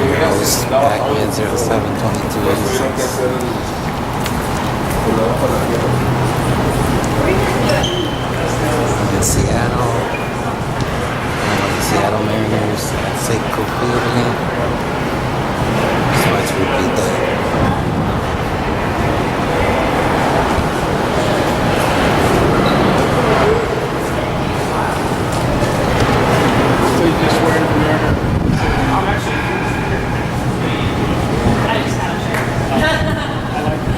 your host, Pac-Man 072286. In Seattle, the Seattle Mariners at SafeCo Field again. Just wanted to repeat that. So you just wear the Mariner? I'm actually. I just have a shirt. I like it.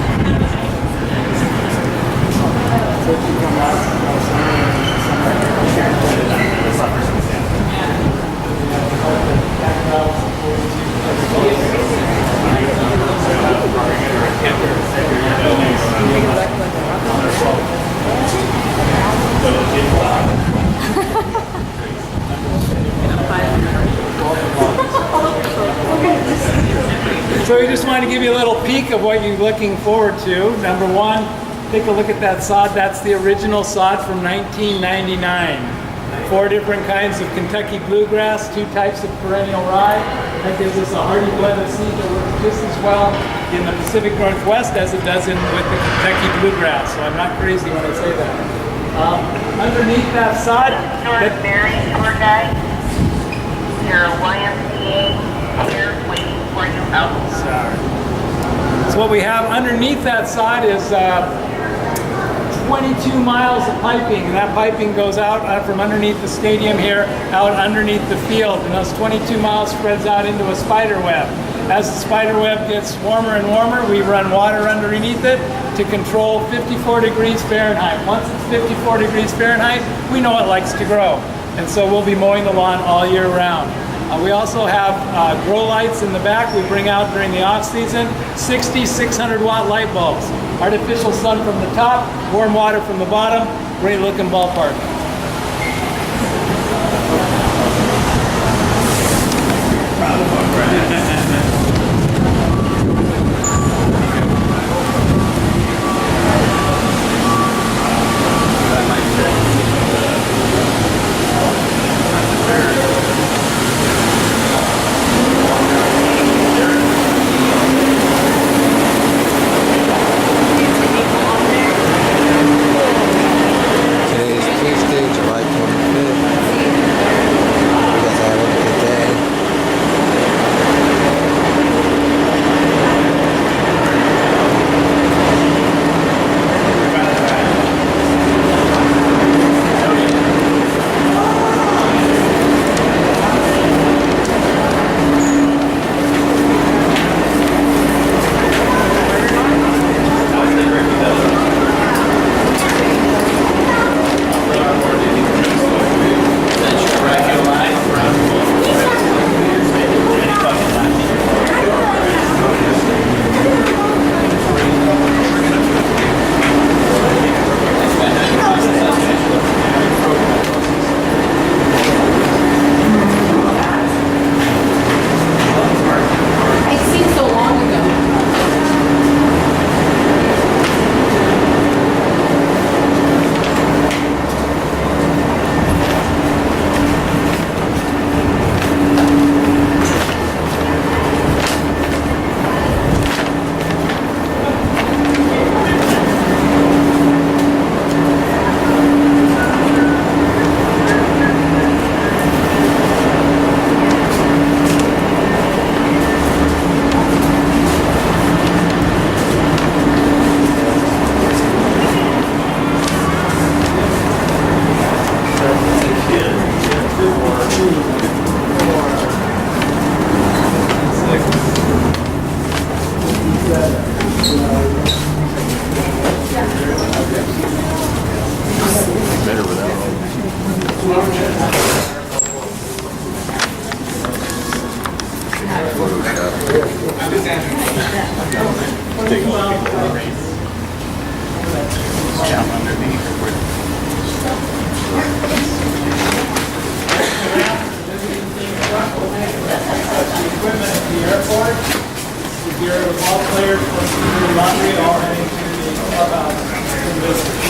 So if you come out, So we just wanted to give you a little peek of what you're looking forward to. Number one, take a look at that sod. That's the original sod from 1999. 4 different kinds of Kentucky bluegrass, 2 types of perennial rye. That gives us a hardy blend of seed that works just as well in the Pacific Northwest as it does with the Kentucky bluegrass. So I'm not crazy when I say that. Underneath that sod, North Mary tour guide. Your YMCA here waiting for you out. So what we have underneath that sod is 22 miles of piping, and that piping goes out from underneath the stadium here, out underneath the field, and those 22 miles spreads out into a spider web. As the spider web gets warmer and warmer, we run water underneath it to control 54 degrees Fahrenheit. Once it's 54 degrees Fahrenheit, we know it likes to grow, and so we'll be mowing the lawn all year round. We also have grow lights in the back we bring out during the off season, 60 600-watt light bulbs. Artificial sun from the top, warm water from the bottom, great looking ballpark. Here, the ball players from the laundry all heading to the clubhouse in business.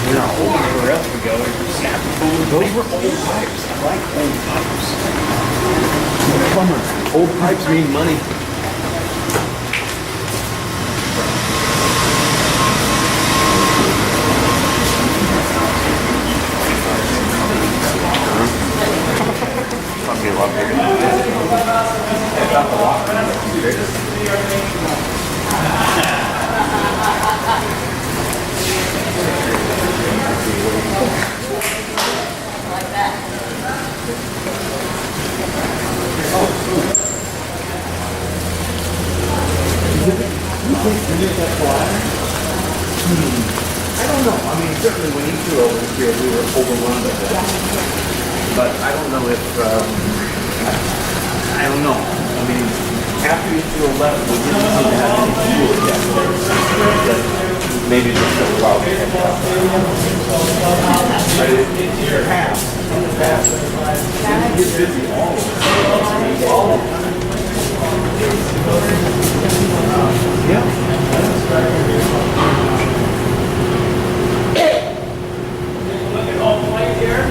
You know, where else we go, those were old pipes. I like old pipes. bummer. Old pipes mean money. Probably a lot bigger. I don't know. I mean, certainly when you two over here, we were overrun by that. But I don't know if, I don't know. I mean, after you two left, we didn't seem to have any fuel yet. But maybe just a while. But it's past. It gets busy all of it. All of it. Yeah. Look at all the light here.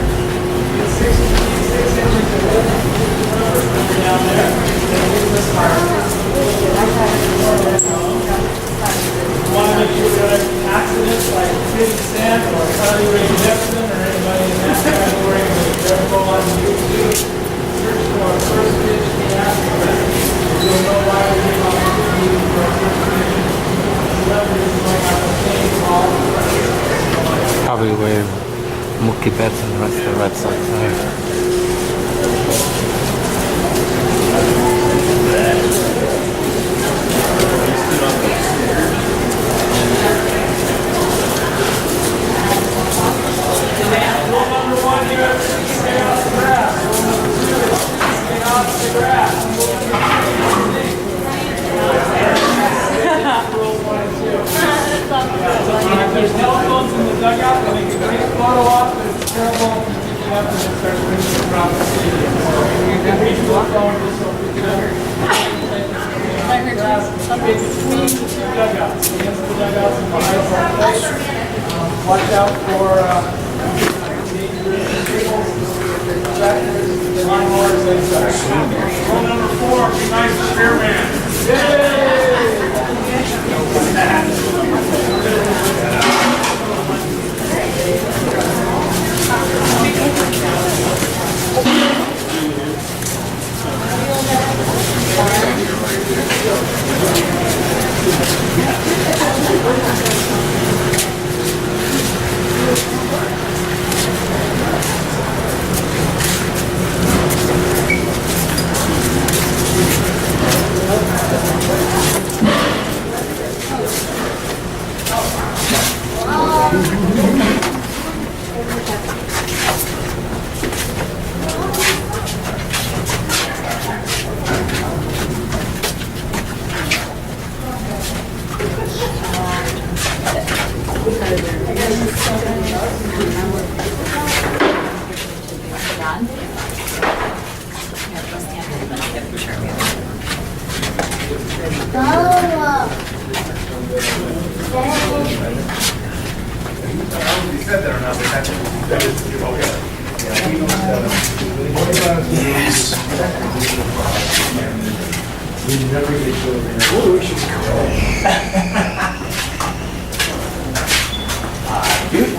It's 6 inches of wood down there. You want to make sure there are any accidents like 50 Cent or Carly Rae Jepsen or anybody in that category with their go on YouTube. Search for First Pitch in Africa. You'll know why we give opportunity for a first pitch. Celebrities going out to change all the Probably where Mookie Betts and the rest of the Red Sox are. Rule number 1 here, stay off the grass. Rule number 2, stay off the grass. Rules 1 and 2. There's telephones in the dugout, and they can take a photo off, but it's terrible if you pick it up and it starts ringing around the stadium. So you can reach the phone just so we can grass between the two dugouts, against the dugouts and behind the place. Watch out for lawnmowers and such. Rule number 4, be nice to spearman. Yay!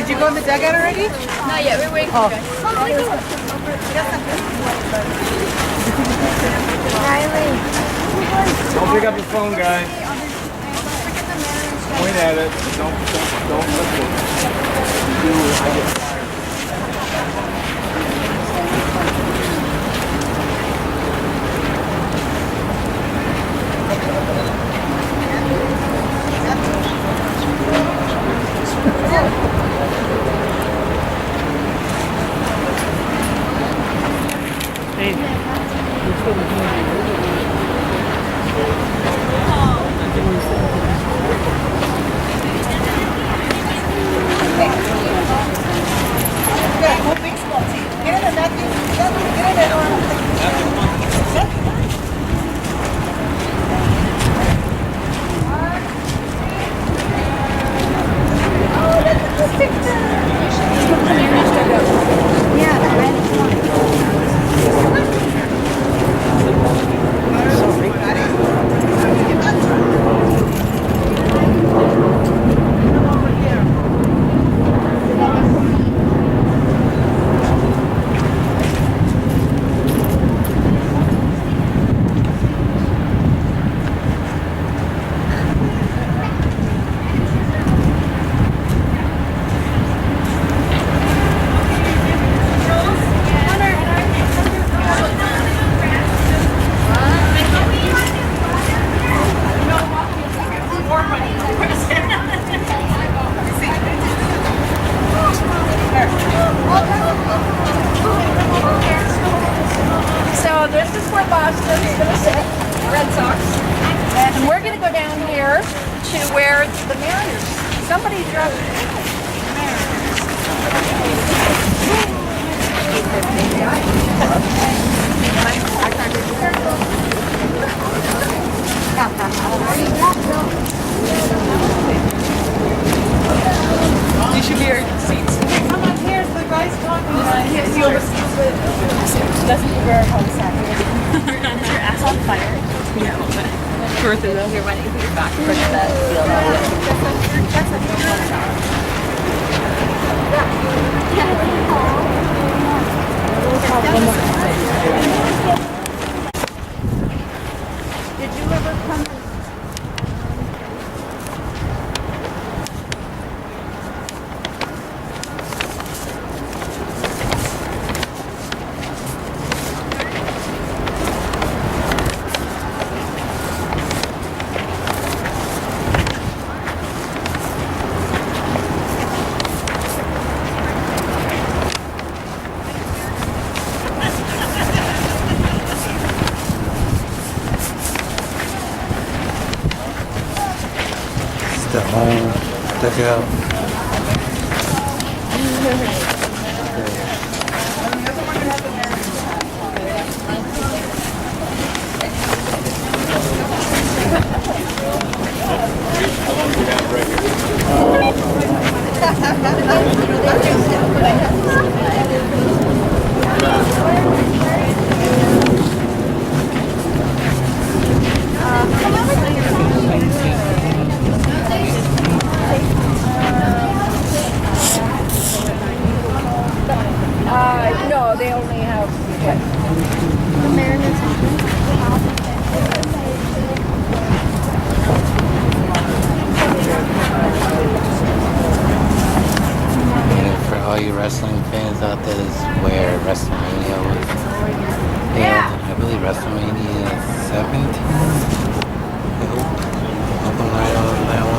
Did you go in the dugout already? Not yet. We're waiting for you guys. Don't pick up your phone, guys. Point at it. Don't lift it. So this is where Boston's going to sit, Red Sox. And we're going to go down here to where the Mariners, somebody dropped You should be your seats. I'm not here, the guy's talking. He oversees it. Doesn't do very hard Saturday. Is your ass on fire? Yeah, a little bit. Worth it though. You're running through your back for that field. That's Did you ever come? The home dugout. No, they only have what? The Mariners. And for all you wrestling fans out there, this is where WrestleMania was. Yeah, I believe WrestleMania 17. I hope I'm right on that one.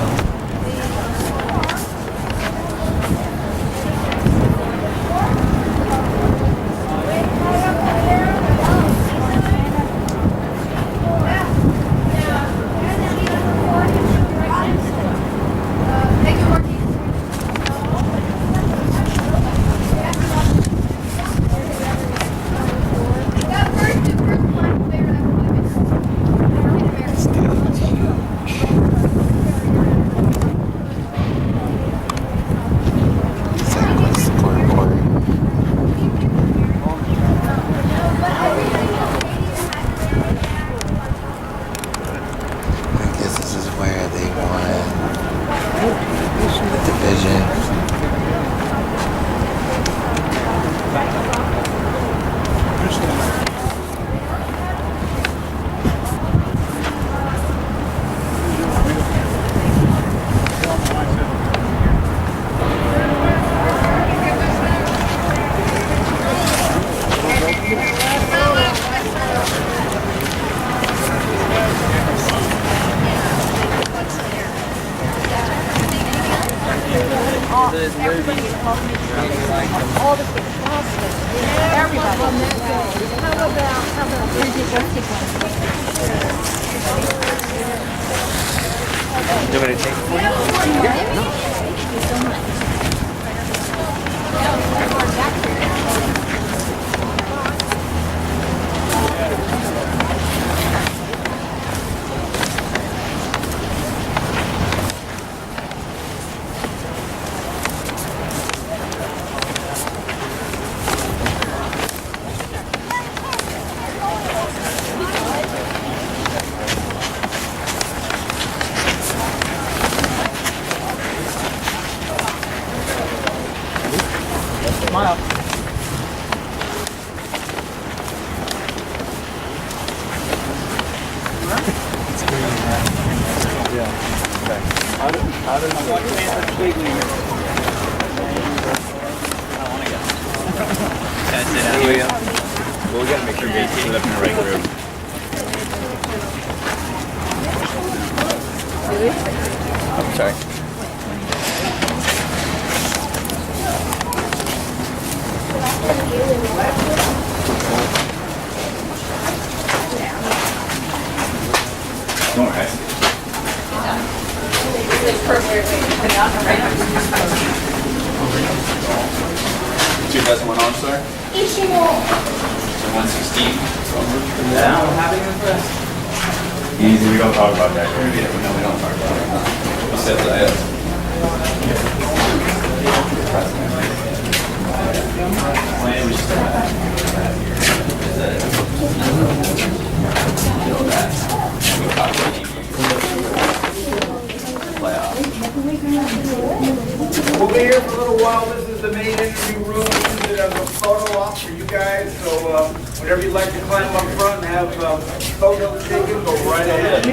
It's huge. All the kids, Boston, everybody. How about, Bridget, let's take one. Do you want me to take it for you? Thank you so much. Well, we gotta make sure we get it up in the right group. I'm sorry. Don't worry. Two dozen one on, sir? 116. Yeah, I'm having a press. Easy, we don't talk about that. No, we don't talk about it. We'll set that up. We'll be here for a little while. This is the main interview room. Use it as a photo op for you guys. So whenever you'd like to climb up front and have photos taken, go right ahead.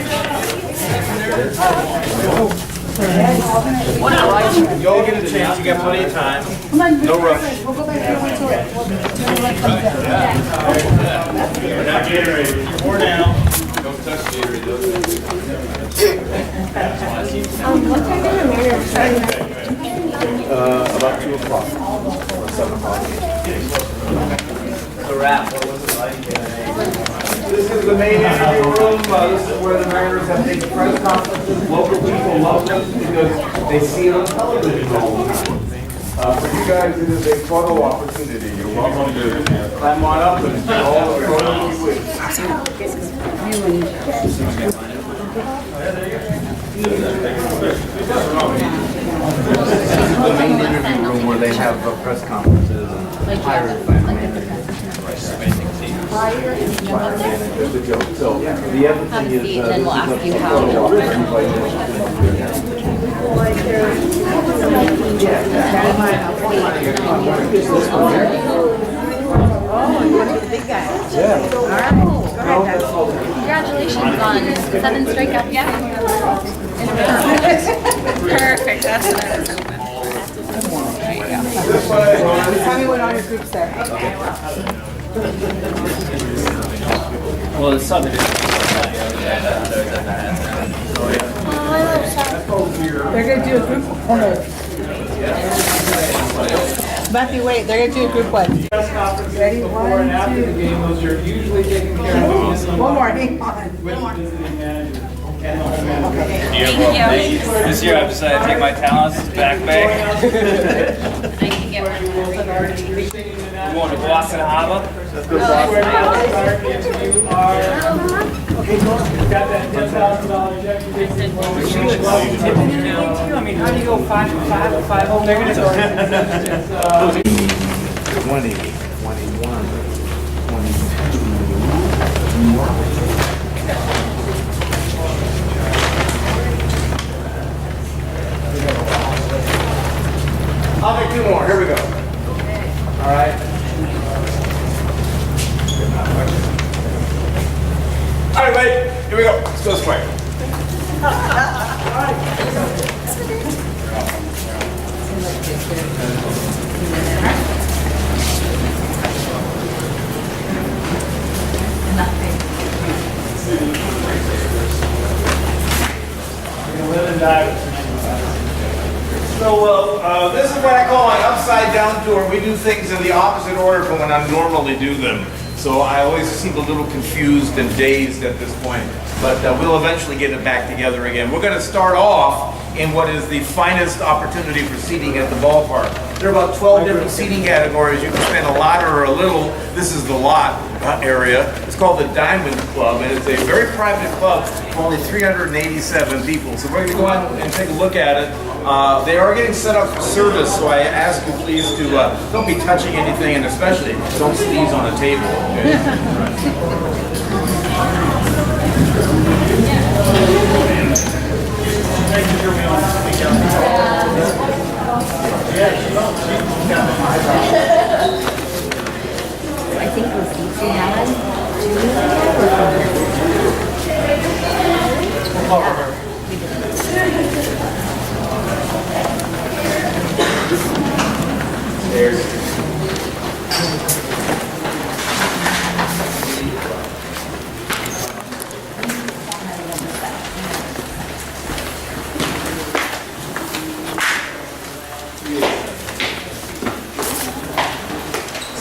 You all get a chance. You got plenty of time. No rush. We're not getting ready. More now. Don't touch the area. What time is the mayor starting? About 2 o'clock. Or 7 o'clock. The wrap. This is the main interview room. This is where the mariners have big press conferences. Local people love them because they see it on television all the time. For you guys, it is a photo opportunity. You're welcome to climb on up and do all the photos you wish. The main interview room where they have press conferences and hire So the other thing is, then we'll ask you how. Oh, you want to be the big guy? Yeah. All right. Go ahead, guys. Congratulations on 7 strikeouts. Yeah. Perfect. That's what I was hoping. Tell me what all your groups there. well, it's something. They're going to do a group photo. Matthew, wait. They're going to do a group one. Press conferences before and after the game, those are usually taken care of. One more. Hang on. With the visiting manager and the home manager. Thank you. This year I've decided to take my talents back. I can get one. I'm going to Boston Harbor. If you are, got that $10,000 check, you take it. I mean, how do you go 5 home? They're going to go. 20, 21, 22. I'll make 2 more. Here we go. All right. All right, wait. Here we go. Let's go this way. So this is what I call an upside upside down door. We do things in the opposite order from when I normally do them. So I always seem a little confused and dazed at this point. But we'll eventually get it back together again. We're going to start off in what is the finest opportunity for seating at the ballpark. There are about 12 different seating categories. You can spend a lot or a little. This is the lot area. It's called the Diamond Club, and it's a very private club for only 387 people. So we're going to go out and take a look at it. They are getting set up for service, so I ask you please to don't be touching anything, and especially don't sneeze on a table. I think it was Lucy had 2 years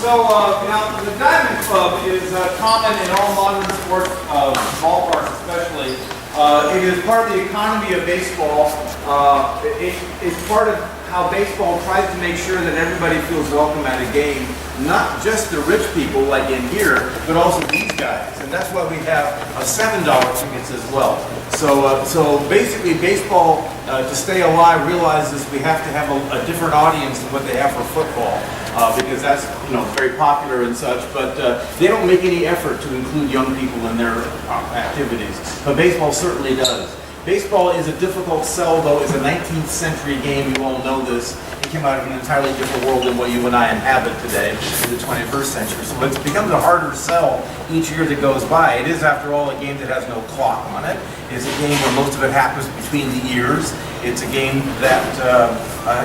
So now the Diamond Club is common in all modern sports, ballparks especially. It is part of the economy of baseball. It's part of how baseball tries to make sure that everybody feels welcome at a game. Not just the rich people like in here, but also these guys. And that's why we have $7 tickets as well. So basically baseball, to stay alive, realizes we have to have a different audience than what they have for football. Because that's very popular and such, but they don't make any effort to include young people in their activities. But baseball certainly does. Baseball is a difficult sell, though. It's a 19th century game. You all know this. It came out of an entirely different world than what you and I inhabit today in the 21st century. So it becomes a harder sell each year that goes by. It is, after all, a game that has no clock on it. It's a game where most of it happens between the years. It's a game that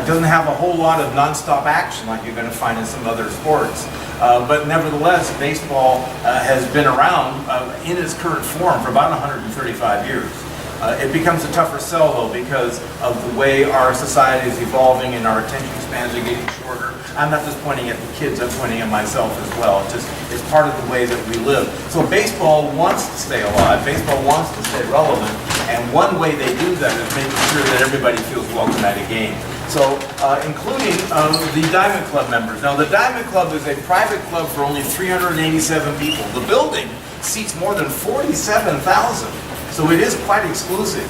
doesn't have a whole lot of nonstop action like you're going to find in some other sports. But nevertheless, baseball has been around in its current form for about 135 years. It becomes a tougher sell, though, because of the way our society is evolving and our attention spans are getting shorter. I'm not just pointing at the kids, I'm pointing at myself as well. It's part of the way that we live. So baseball wants to stay alive, baseball wants to stay relevant, and one way they do that is making sure that everybody feels welcome at a game. So, including the Diamond Club members. Now, the Diamond Club is a private club for only 387 people. The building seats more than 47,000. So it is quite exclusive.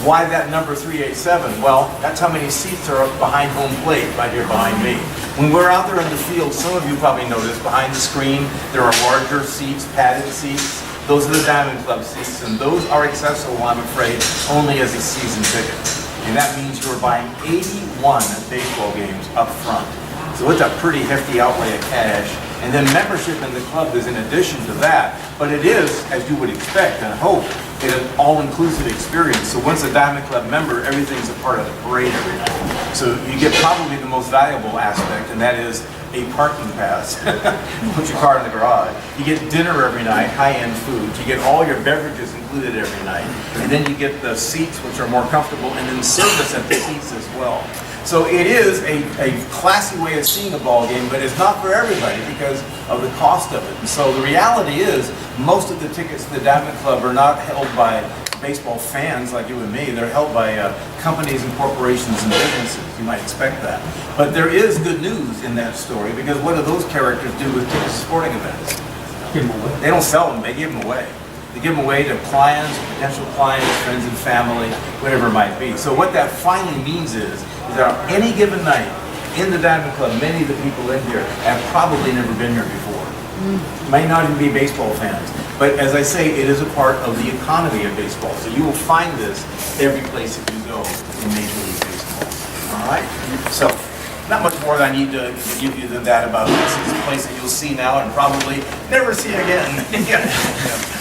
Why that number 387? Well, that's how many seats are behind home plate, right here behind me. When we're out there in the field, some of you probably noticed behind the screen, there are larger seats, padded seats. Those are the Diamond Club seats, and those are accessible, I'm afraid, only as a season ticket. And that means you're buying 81 baseball games up front. So it's a pretty hefty outlay of cash. And then membership in the club is in addition to that. But it is, as you would expect and hope, an all-inclusive experience. So once a Diamond Club member, everything's a part of the parade every night. So you get probably the most valuable aspect, and that is a parking pass. Put your car in the garage. You get dinner every night, high-end food. You get all your beverages included every night. And then you get the seats, which are more comfortable, and then service at the seats as well. So it is a classy way of seeing a ball game, but it's not for everybody because of the cost of it. And so the reality is, most of the tickets to the Diamond Club are not held by baseball fans like you and me. They're held by companies and corporations and businesses. You might expect that. But there is good news in that story, because what do those characters do with tickets to sporting events? Give them away. They don't sell them, they give them away. They give them away to clients, potential clients, friends and family, whatever it might be. So what that finally means is that on any given night in the Diamond Club, many of the people in here have probably never been here before. Might not even be baseball fans. But as I say, it is a part of the economy of baseball. So you will find this every place that you go in Major League Baseball. All right? So not much more that I need to give you than that about this. It's a place that you'll see now and probably never see again.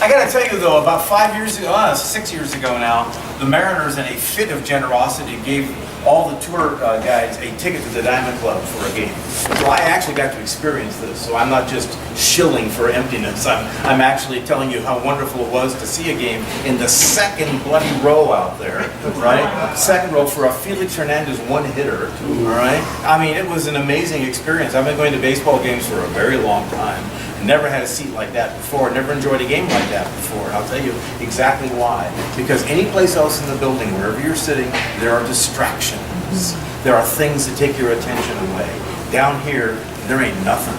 I got to tell you, though, about 5 years ago, 6 years ago now, the Mariners, in a fit of generosity, gave all the tour guides a ticket to the Diamond Club for a game. So I actually got to experience this. So I'm not just shilling for emptiness. I'm actually telling you how wonderful it was to see a game in the second bloody row out there, right? Second row for a Felix Hernandez one-hitter, all right? I mean, it was an amazing experience. I've been going to baseball games for a very long time. Never had a seat like that before. Never enjoyed a game like that before. And I'll tell you exactly why. Because any place else in the building, wherever you're sitting, there are distractions. There are things that take your attention away. Down here, there ain't nothing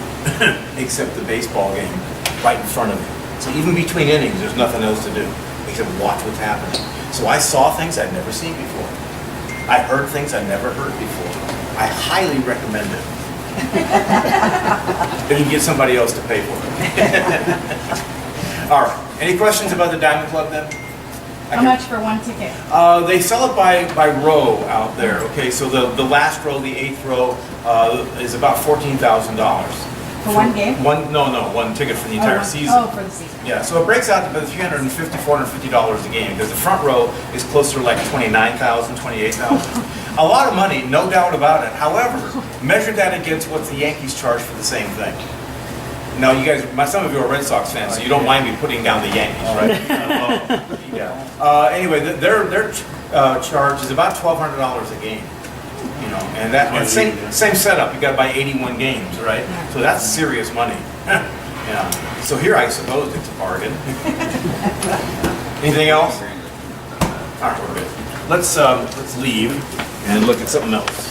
except the baseball game right in front of you. So even between innings, there's nothing else to do except watch what's happening. So I saw things I'd never seen before. I heard things I'd never heard before. I highly recommend it. If you can get somebody else to pay for it. All right. Any questions about the Diamond Club then? How much for one ticket? They sell it by row out there. Okay, so the last row, the 8th row, is about $14,000. For one game? One ticket for the entire season. Oh, for the season. Yeah, so it breaks out to about $350, $450 a game, because the front row is closer to like $29,000, $28,000. A lot of money, no doubt about it. However, measure that against what the Yankees charge for the same thing. Now, you guys, some of you are Red Sox fans, so you don't mind me putting down the Yankees, right? Yeah. Anyway, their charge is about $1,200 a game. You know, and that same setup. You got to buy 81 games, right? So that's serious money. Yeah. So here, I suppose it's a bargain. Anything else? All right, we're good. Let's leave and look at something else.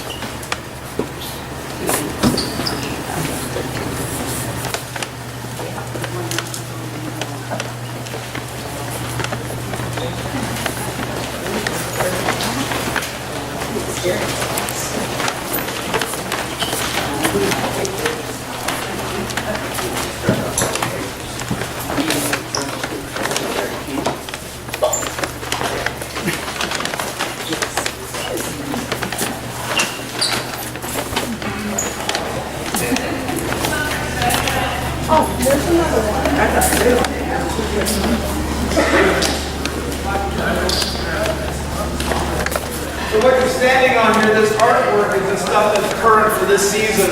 So what you're standing on here, this artwork is the stuff that's current for this season.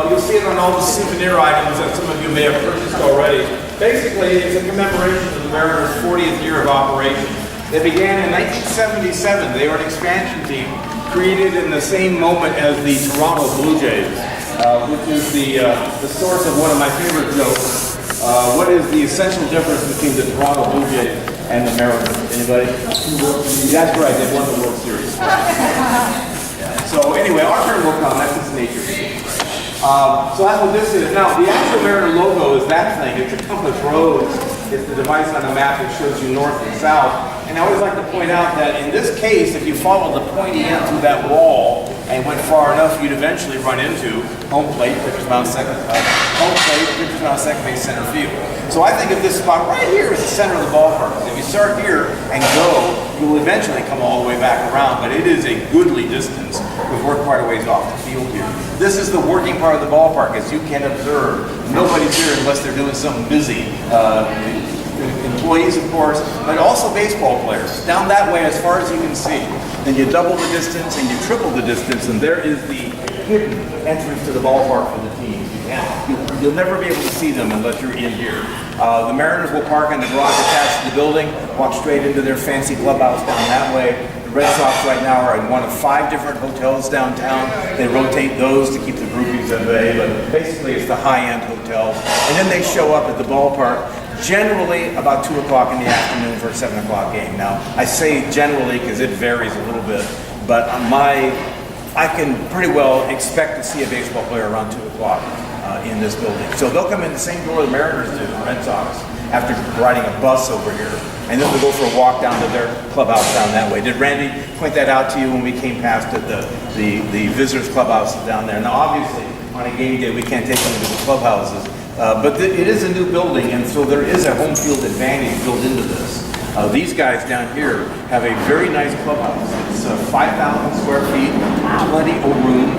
You'll see it on all the souvenir items that some of you may have purchased already. Basically, it's a commemoration of the Mariners' 40th year of operation. They began in 1977. They were an expansion team created in the same moment as the Toronto Blue Jays, which is the source of one of my favorite jokes. What is the essential difference between the Toronto Blue Jays and the Mariners? Anybody? That's right, they won the World Series. So anyway, our turn will come. That's just nature. So that's what this is. Now, the actual Mariner logo is that thing. It's a compass rose. It's the device on the map that shows you north and south. And I always like to point out that in this case, if you follow the pointy end through that wall and went far enough, you'd eventually run into home plate, pitcher's mound second, base, center field. So I think of this spot right here is the center of the ballpark. If you start here and go, you'll eventually come all the way back around, but it is a goodly distance because we're quite a ways off the field here. This is the working part of the ballpark, as you can observe. Nobody's here unless they're doing something busy. Employees, of course, but also baseball players. Down that way, as far as you can see. Then you double the distance and you triple the distance, and there is the hidden entrance to the ballpark for the team. You'll never be able to see them unless you're in here. The Mariners will park in the garage attached to the building, walk straight into their fancy clubhouse down that way. The Red Sox right now are in one of 5 different hotels downtown. They rotate those to keep the groupies at bay, but basically it's the high-end hotels. And then they show up at the ballpark generally about 2 o'clock in the afternoon for a 7 o'clock game. Now, I say generally because it varies a little bit, but I can pretty well expect to see a baseball player around 2 o'clock in this building. So they'll come in the same door the Mariners do, the Red Sox, after riding a bus over here. And then they'll go for a walk down to their clubhouse down that way. Did Randy point that out to you when we came past it, the visitors' clubhouse is down there? Now, obviously, on a game day, we can't take them to the clubhouses. But it is a new building, and so there is a home field advantage built into this. These guys down here have a very nice clubhouse. It's 5,000 square feet, plenty of room.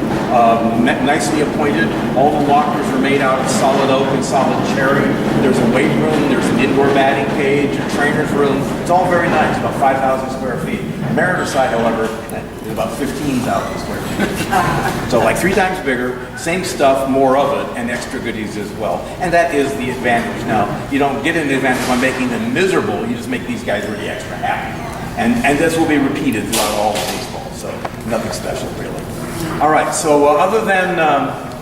nicely appointed. All the lockers are made out of solid oak and solid cherry. There's a weight room, there's an indoor batting cage, a trainer's room. It's all very nice, about 5,000 square feet. Mariner side, however, is about 15,000 square feet. So like 3 times bigger, same stuff, more of it, and extra goodies as well. And that is the advantage. Now, you don't get an advantage by making them miserable, you just make these guys really extra happy. And this will be repeated throughout all of baseball, so nothing special really. All right, so other than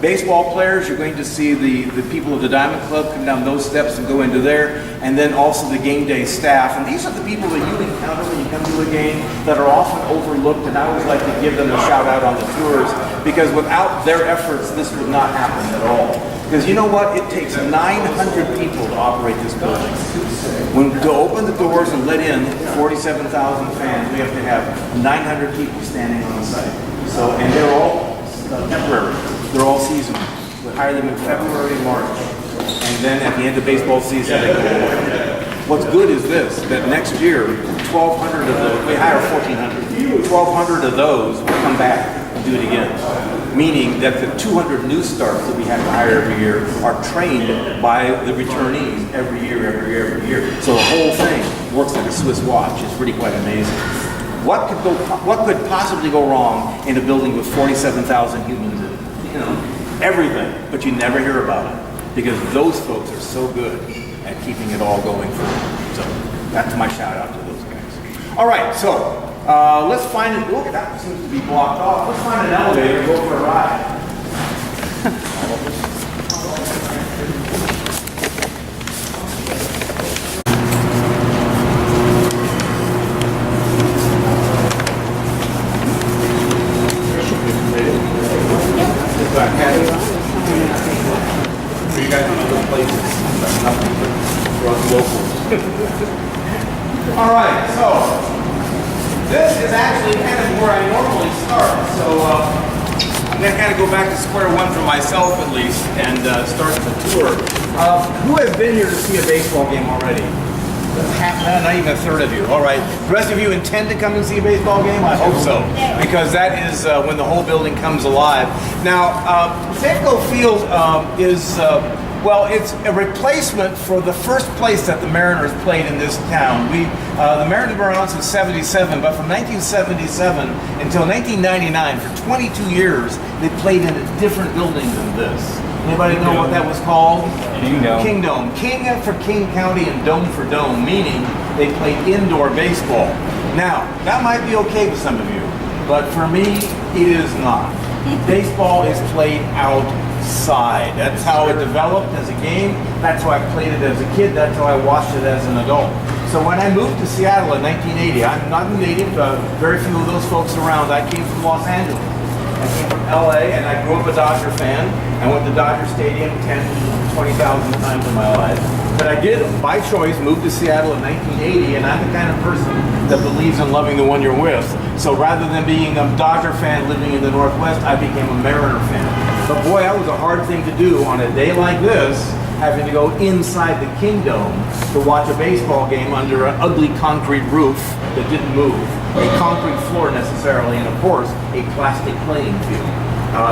baseball players, you're going to see the people of the Diamond Club come down those steps and go into there, and then also the game day staff. And these are the people that you encounter when you come to a game that are often overlooked, and I always like to give them a shout out on the tours, because without their efforts, this would not happen at all. Because you know what? It takes 900 people to operate this building. To open the doors and let in 47,000 fans, we have to have 900 people standing on the site. So, and they're all temporary. They're all seasonal. We hire them in February and March. And then at the end of baseball season, they go away. What's good is this, that next year, 1,200 of those, we hire 1,400. 1,200 of those will come back and do it again. Meaning that the 200 new starts that we have to hire every year are trained by the returnees every year. So the whole thing works like a Swiss watch. It's really quite amazing. What could possibly go wrong in a building with 47,000 humans in it? You know, everything, but you never hear about it because those folks are so good at keeping it all going forward. So that's my shout out to those guys. All right, so let's find it. Look, that seems to be blocked off. Let's find an elevator and go for a ride. For you guys in other places, that's nothing but for us locals. All right, so this is actually kind of where I normally start. So I'm going to kind of go back to square one for myself at least and start the tour. Who has been here to see a baseball game already? Not even a third of you. All right. The rest of you intend to come and see a baseball game? I hope so, because that is when the whole building comes alive. Now, SafeCo Field is, well, it's a replacement for the first place that the Mariners played in this town. The Mariners were around since '77, but from 1977 until 1999, for 22 years, they played in a different building than this. Anybody know what that was called? Kingdome. King for King County and Dome for Dome, meaning they played indoor baseball. Now, that might be okay with some of you, but for me, it is not. Baseball is played outside. That's how it developed as a game. That's how I played it as a kid. That's how I watched it as an adult. So when I moved to Seattle in 1980, I'm not a native, very few of those folks around. I came from Los Angeles. I came from LA, and I grew up a Dodger fan. I went to Dodger Stadium 10,000, 20,000 times in my life. But I did, by choice, move to Seattle in 1980, and I'm the kind of person that believes in loving the one you're with. So rather than being a Dodger fan living in the Northwest, I became a Mariner fan. But boy, that was a hard thing to do on a day like this, having to go inside the Kingdome to watch a baseball game under an ugly concrete roof that didn't move, a concrete floor necessarily, and of course, a plastic playing field.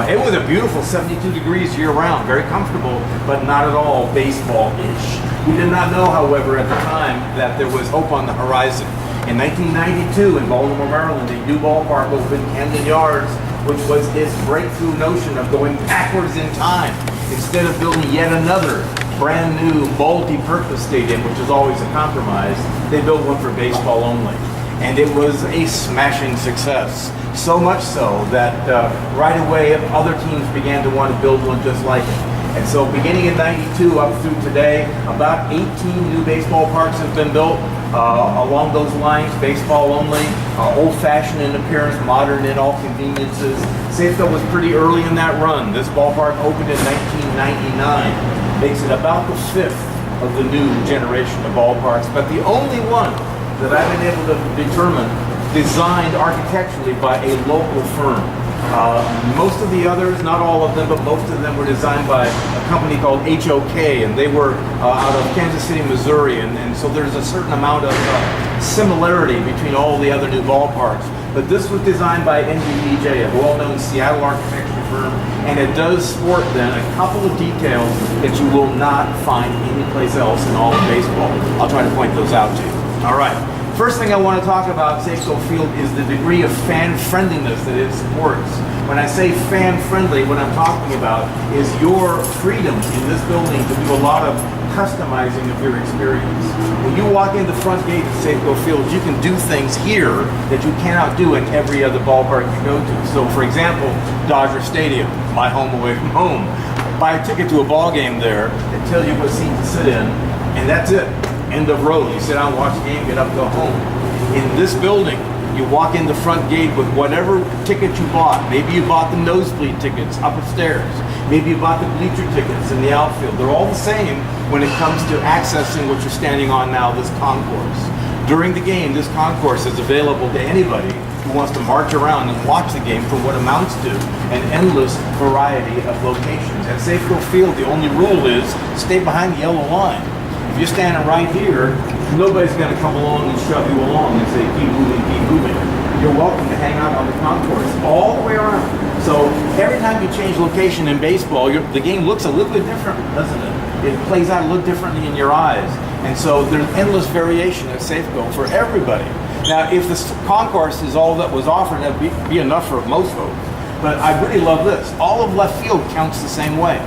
It was a beautiful 72 degrees year-round, very comfortable, but not at all baseball-ish. We did not know, however, at the time that there was hope on the horizon. In 1992, in Baltimore, Maryland, a new ballpark opened, Camden Yards, which was its breakthrough notion of going backwards in time. Instead of building yet another brand new multi-purpose stadium, which is always a compromise, they built one for baseball only. And it was a smashing success. So much so that right away other teams began to want to build one just like it. And so beginning in '92 up through today, about 18 new baseball parks have been built along those lines, baseball only, old-fashioned in appearance, modern in all conveniences. SafeCo was pretty early in that run. This ballpark opened in 1999. Makes it about the 5th of the new generation of ballparks, but the only one that I've been able to determine designed architecturally by a local firm. Most of the others, not all of them, but most of them were designed by a company called HOK, and they were out of Kansas City, Missouri, and so there's a certain amount of similarity between all the other new ballparks. But this was designed by NBBJ, a well-known Seattle architecture firm, and it does sport then a couple of details that you will not find anyplace else in all of baseball. I'll try to point those out to you. All right. First thing I want to talk about SafeCo Field is the degree of fan friendliness that it supports. When I say fan friendly, what I'm talking about is your freedom in this building to do a lot of customizing of your experience. When you walk in the front gate of SafeCo Field, you can do things here that you cannot do in every other ballpark you go to. So for example, Dodger Stadium, my home away from home. Buy a ticket to a ball game there, it tells you what seat to sit in, and that's it. End of road. You sit down, watch the game, get up, go home. In this building, you walk in the front gate with whatever ticket you bought. Maybe you bought the nosebleed tickets upstairs. Maybe you bought the bleacher tickets in the outfield. They're all the same when it comes to accessing what you're standing on now, this concourse. During the game, this concourse is available to anybody who wants to march around and watch the game for what amounts to an endless variety of locations. At SafeCo Field, the only rule is stay behind the yellow line. If you're standing right here, nobody's going to come along and shove you along and say, keep moving, keep moving. You're welcome to hang out on the concourse all the way around. So every time you change location in baseball, the game looks a little bit different, doesn't it? It plays out a little differently in your eyes. And so there's endless variation at SafeCo for everybody. Now, if this concourse is all that was offered, that'd be enough for most folks. But I really love this. All of left field counts the same way.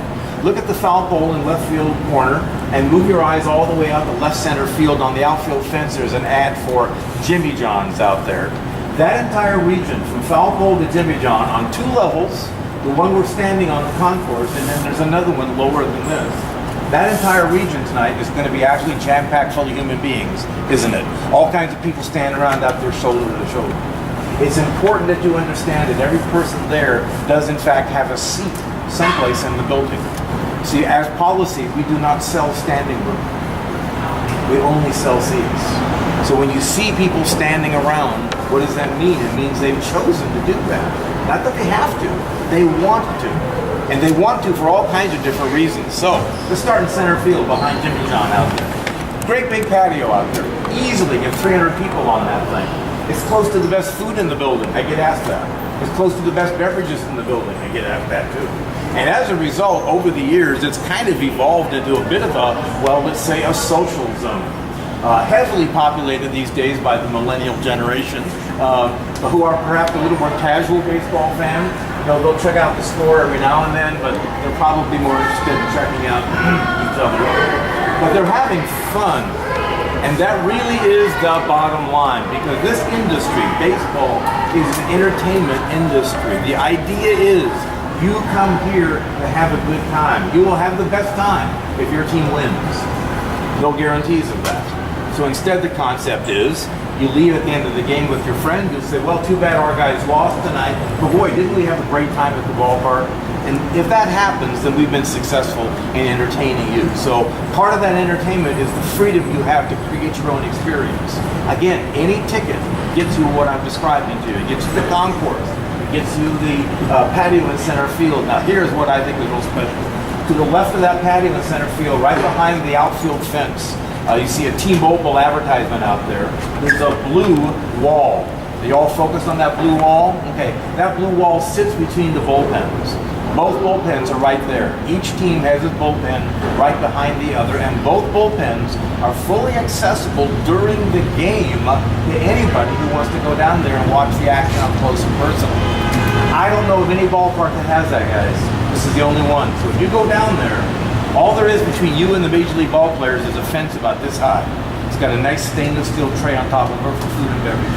Look at the foul pole in left field corner and move your eyes all the way out to left center field. On the outfield fence, there's an ad for Jimmy John's out there. That entire region, from foul pole to Jimmy John, on 2 levels, the one we're standing on the concourse, and then there's another one lower than this. That entire region tonight is going to be actually jam-packed full of human beings, isn't it? All kinds of people standing around out there shoulder to shoulder. It's important that you understand that every person there does in fact have a seat someplace in the building. See, as policy, we do not sell standing room. We only sell seats. So when you see people standing around, what does that mean? It means they've chosen to do that. Not that they have to, they want to. And they want to for all kinds of different reasons. So, let's start in center field behind Jimmy John out there. Great big patio out there. Easily get 300 people on that thing. It's close to the best food in the building. I get asked that. It's close to the best beverages in the building. I get asked that too. And as a result, over the years, it's kind of evolved into a bit of a, well, let's say a social zone. Heavily populated these days by the millennial generation, who are perhaps a little more casual baseball fans. You know, they'll check out the store every now and then, but they're probably more interested in checking out each other. But they're having fun. And that really is the bottom line, because this industry, baseball, is an entertainment industry. The idea is you come here to have a good time. You will have the best time if your team wins. No guarantees of that. So instead the concept is, you leave at the end of the game with your friend, you'll say, well, too bad our guys lost tonight, but boy, didn't we have a great time at the ballpark? And if that happens, then we've been successful in entertaining you. So part of that entertainment is the freedom you have to create your own experience. Again, any ticket gets you what I'm describing to you. It gets you the concourse, it gets you the patio in center field. Now here's what I think is real special. To the left of that patio in center field, right behind the outfield fence, you see a T-Mobile advertisement out there. There's a blue wall. Are you all focused on that blue wall? Okay, that blue wall sits between the bullpens. Both bullpens are right there. Each team has its bullpen right behind the other, and both bullpens are fully accessible during the game to anybody who wants to go down there and watch the action up close and personal. I don't know of any ballpark that has that, guys. This is the only one. So if you go down there, all there is between you and the Major League ball players is a fence about this high. It's got a nice stainless steel tray on top of it for food and beverage.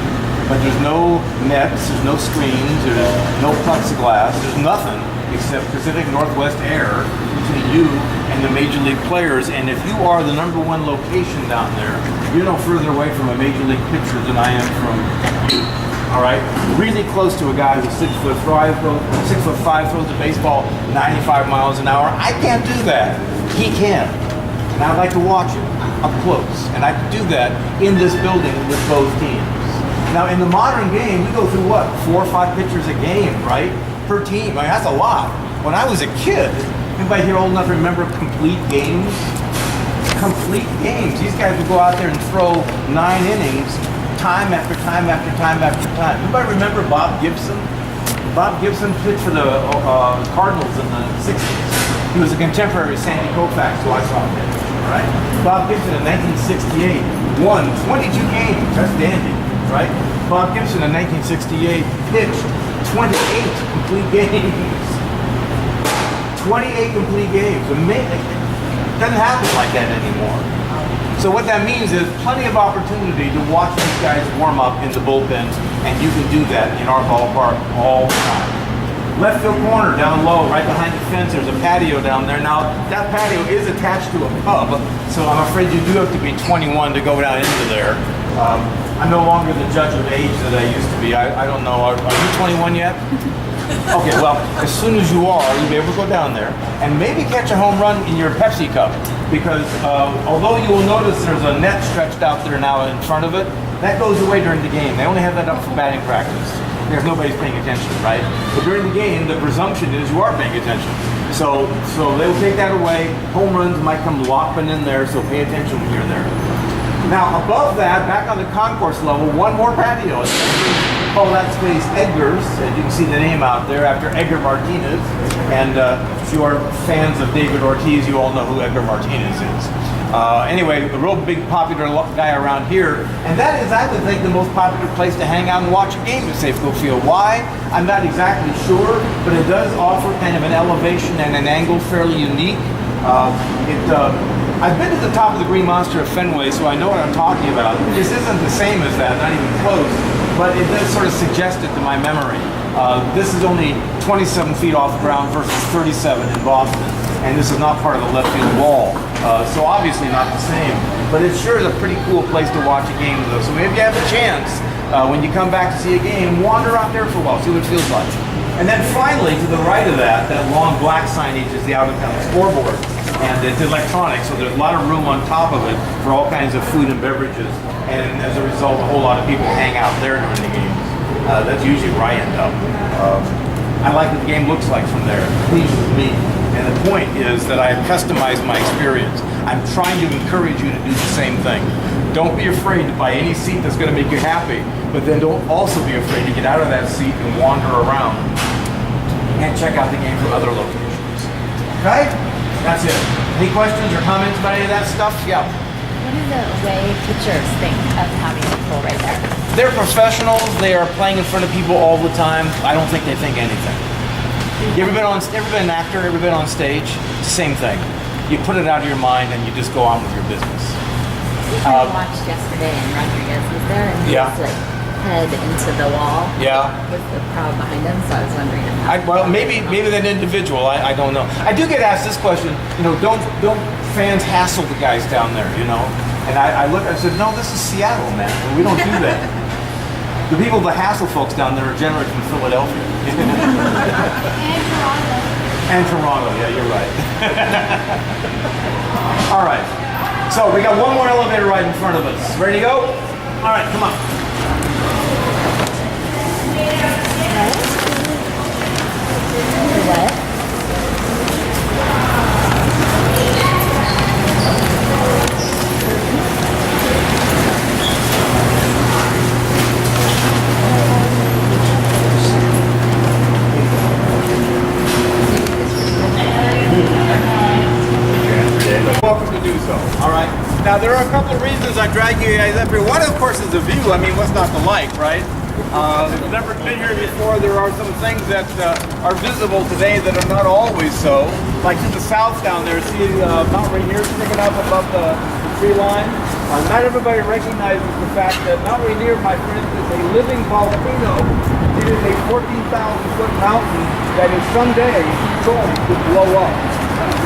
But there's no nets, there's no screens, there's no plexiglass, there's nothing except Pacific Northwest air between you and the Major League players. And if you are the #1 location down there, you're no further away from a Major League pitcher than I am from you. All right, really close to a guy who's 6'5", throws the baseball 95 miles an hour. I can't do that. He can. And I'd like to watch it up close. And I can do that in this building with both teams. Now, in the modern game, we go through what? 4 or 5 pitchers a game, right? Per team. I mean, that's a lot. When I was a kid, anybody here old enough to remember complete games? Complete games. These guys would go out there and throw 9 innings time after time after time after time. Anybody remember Bob Gibson? Bob Gibson pitched for the Cardinals in the 60s. He was a contemporary of Sandy Koufax, who I saw pitch. All right? Bob Gibson in 1968 won 22 games. That's dandy, right? Bob Gibson in 1968 pitched 28 complete games. 28 complete games. Amazing. It doesn't happen like that anymore. So what that means is plenty of opportunity to watch these guys warm up in the bullpens, and you can do that in our ballpark all the time. Left field corner down low, right behind the fence, there's a patio down there. Now, that patio is attached to a pub, so I'm afraid you do have to be 21 to go down into there. I'm no longer the judge of age that I used to be. I don't know, are you 21 yet? Okay, well, as soon as you are, you'll be able to go down there and maybe catch a home run in your Pepsi cup. Because although you will notice there's a net stretched out there now in front of it, that goes away during the game. They only have that up for batting practice because nobody's paying attention, right? But during the game, the presumption is you are paying attention. So they'll take that away. Home runs might come lopping in there, so pay attention when you're there. Now, above that, back on the concourse level, one more patio. Call that space Edgar's, as you can see the name out there, after Edgar Martinez. And if you are fans of David Ortiz, you all know who Edgar Martinez is. Anyway, a real big popular guy around here, and that is, I would think, the most popular place to hang out and watch a game at SafeCo Field. Why? I'm not exactly sure, but it does offer kind of an elevation and an angle fairly unique. I've been to the top of the Green Monster of Fenway, so I know what I'm talking about. This isn't the same as that, not even close, but it does sort of suggest it to my memory. This is only 27 feet off the ground versus 37 in Boston, and this is not part of the left field wall, so obviously not the same. But it sure is a pretty cool place to watch a game, though. So maybe you have a chance when you come back to see a game, wander out there for a while, see what it feels like. And then finally, to the right of that long black signage is the out-of-town scoreboard. And it's electronic, so there's a lot of room on top of it for all kinds of food and beverages. And as a result, a whole lot of people hang out there during the games. That's usually where I end up. I like what the game looks like from there. It pleases me. And the point is that I have customized my experience. I'm trying to encourage you to do the same thing. Don't be afraid to buy any seat that's going to make you happy, but then don't also be afraid to get out of that seat and wander around and check out the game from other locations. Okay? That's it. Any questions or comments about any of that stuff? Yeah. What do the away pitchers think of having people right there? They're professionals. They are playing in front of people all the time. I don't think they think anything. You ever been an actor? Ever been on stage? It's the same thing. You put it out of your mind and you just go on with your business. I watched yesterday and Rodriguez was there and he was like head into the wall. Yeah. With the crowd behind him, so I was wondering if Well, maybe that individual. I don't know. I do get asked this question. You know, don't fans hassle the guys down there? You know, and I said, no, this is Seattle, man. We don't do that. The people that hassle folks down there are generally from Philadelphia. And Toronto. Yeah, you're right. All right. So we got one more elevator ride in front of us. Ready to go? All right, come on. what? Welcome to do so. All right. Now there are a couple of reasons I drag you guys up here. One, of course, is the view. I mean, what's not to like, right? If you've never been here before, there are some things that are visible today that are not always so. Like to the south down there, see Mount Rainier sticking up above the tree line. Not everybody recognizes the fact that Mount Rainier, my friends, is a living volcano. It is a 14,000-foot mountain that is someday going to blow up.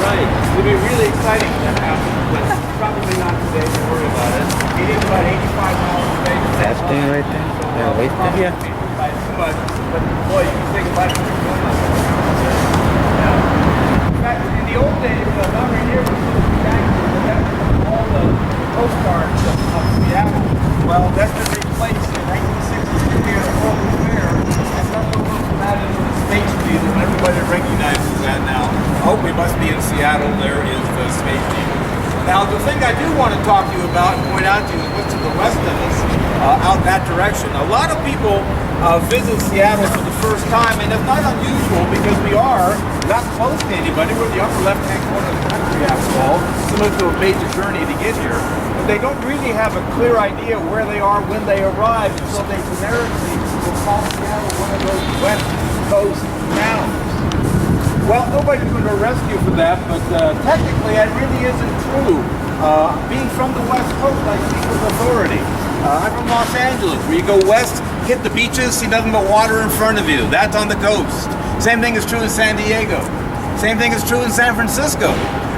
Right. It'll be really exciting when that happens, but probably not today. Don't worry about it. It is about 85 miles away. That thing right there? Yeah, wait there. Yeah. But boy, you can say goodbye to your phone. In fact, in the old days, Mount Rainier was supposed to be back to all the postcards of Seattle. Well, that's been replaced in 1962 at a World Fair. And some of them added to the Space Needle. Everybody recognizes that now. Oh, we must be in Seattle. There is the Space Needle. Now, the thing I do want to talk to you about and point out to you is what's to the west of us, out that direction. A lot of people visit Seattle for the first time, and it's not unusual because we are not close to anybody. We're the upper left-hand corner of the country, after all. Some of them have made the journey to get here, but they don't really have a clear idea where they are when they arrive, and so they generically will call Seattle one of those West Coast towns. Well, nobody's going to arrest you for that, but technically that really isn't true. Being from the West Coast, I speak with authority. I'm from Los Angeles, where you go west, hit the beaches, see nothing but water in front of you. That's on the coast. Same thing is true in San Diego. Same thing is true in San Francisco.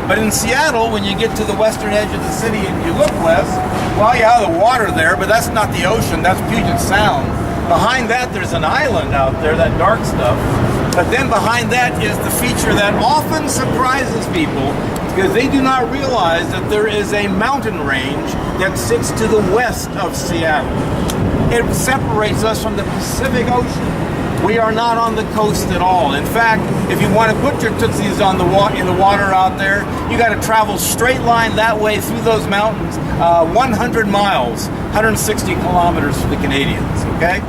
But in Seattle, when you get to the western edge of the city and you look west, well, yeah, the water there, but that's not the ocean, that's Puget Sound. Behind that, there's an island out there, that dark stuff. But then behind that is the feature that often surprises people because they do not realize that there is a mountain range that sits to the west of Seattle. It separates us from the Pacific Ocean. We are not on the coast at all. In fact, if you want to put your tootsies on in the water out there, you got to travel straight line that way through those mountains, 100 miles, 160 kilometers for the Canadians, okay?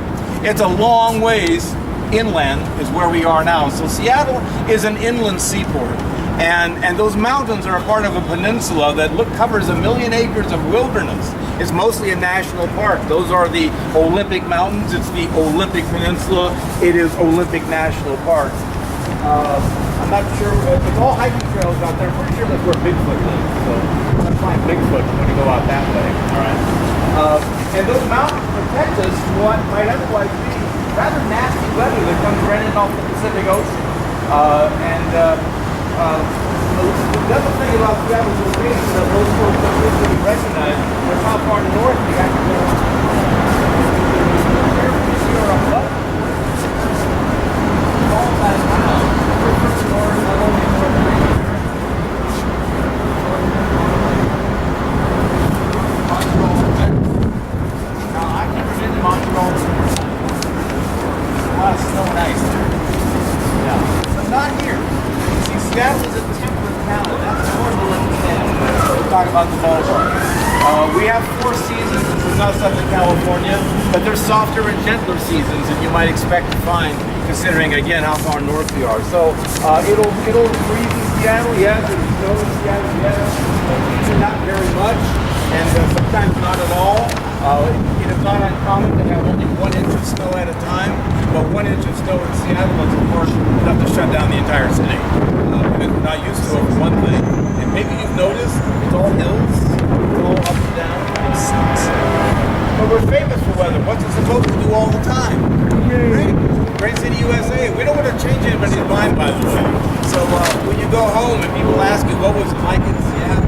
It's a long ways inland is where we are now. So Seattle is an inland seaport. And those mountains are a part of a peninsula that covers 1 million acres of wilderness. It's mostly a national park. Those are the Olympic Mountains. It's the Olympic Peninsula. It is Olympic National Park. I'm not sure. It's all hiking trails out there. I'm pretty sure that's where Bigfoot lives. So let's find Bigfoot when you go out that way. All right. And those mountains protect us from what might otherwise be rather nasty weather that comes raining off the Pacific Ocean. The other thing about Seattle's location that most folks don't really recognize is how far north you have to go. You're above all that now. North, not only north, now I've never been to Montreal. A lot of snow and ice there. Yeah. But not here. See, Seattle is a temperate town, and that's important to understand. We'll talk about the ballpark. We have 4 seasons. This is not Southern California, but there's softer and gentler seasons than you might expect to find, considering, again, how far north we are. So it'll freeze in Seattle, yes. It'll snow in Seattle, yes. Usually not very much, and sometimes not at all. It is not uncommon to have only 1 inch of snow at a time, but 1 inch of snow in Seattle is, of course, enough to shut down the entire city. Because we're not used to it, for one thing. And maybe you've noticed, it's all hills, it's all up and down, it sucks. But we're famous for weather. What's it supposed to do all the time? Great. Great city, USA. We don't want to change anybody's mind, by the way. So when you go home and people ask you, what was it like in Seattle?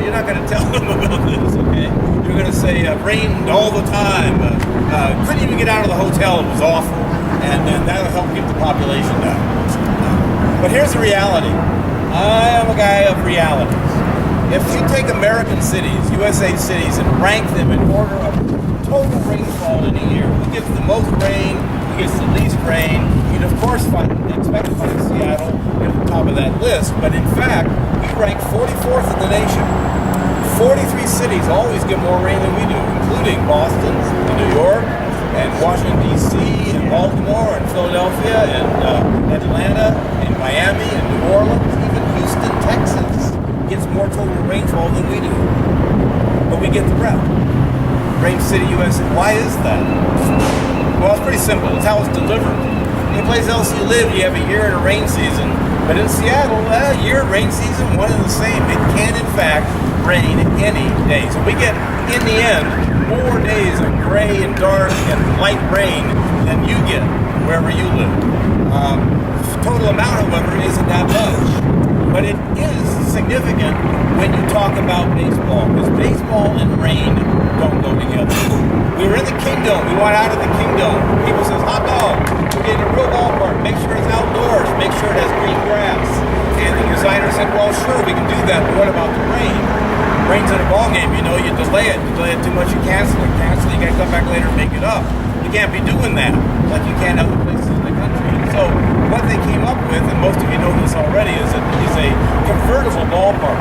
You're not going to tell them about this, okay? You're going to say, rained all the time. Couldn't even get out of the hotel. It was awful. And that'll help keep the population down. But here's the reality. I am a guy of realities. If you take American cities, USA cities, and rank them in order of total rainfall in a year, who gets the most rain, who gets the least rain, you'd of course expect to find Seattle at the top of that list. But in fact, we rank 44th in the nation. 43 cities always get more rain than we do, including Boston, and New York, and Washington, D.C., and Baltimore, and Philadelphia, and Atlanta, and Miami, and New Orleans, even Houston, Texas gets more total rainfall than we do. But we get the rep. Rain City, USA. Why is that? Well, it's pretty simple. It's how it's delivered. Any place else you live, you have a year and a rain season. But in Seattle, year, rain season, one and the same. It can, in fact, rain any day. So we get, in the end, more days of gray and dark and light rain than you get wherever you live. Total amount, however, isn't that much. But it is significant when you talk about baseball, because baseball and rain don't go together. We were in the Kingdom. We went out of the Kingdom. People says, hot dog, we're getting a real ballpark. Make sure it's outdoors. Make sure it has green grass. And the designer said, well, sure, we can do that, but what about the rain? Rain's in a ball game, you know, you delay it. You delay it too much, you cancel it. Cancel it, you got to come back later and make it up. You can't be doing that like you can other places in the country. So what they came up with, and most of you know this already, is a convertible ballpark.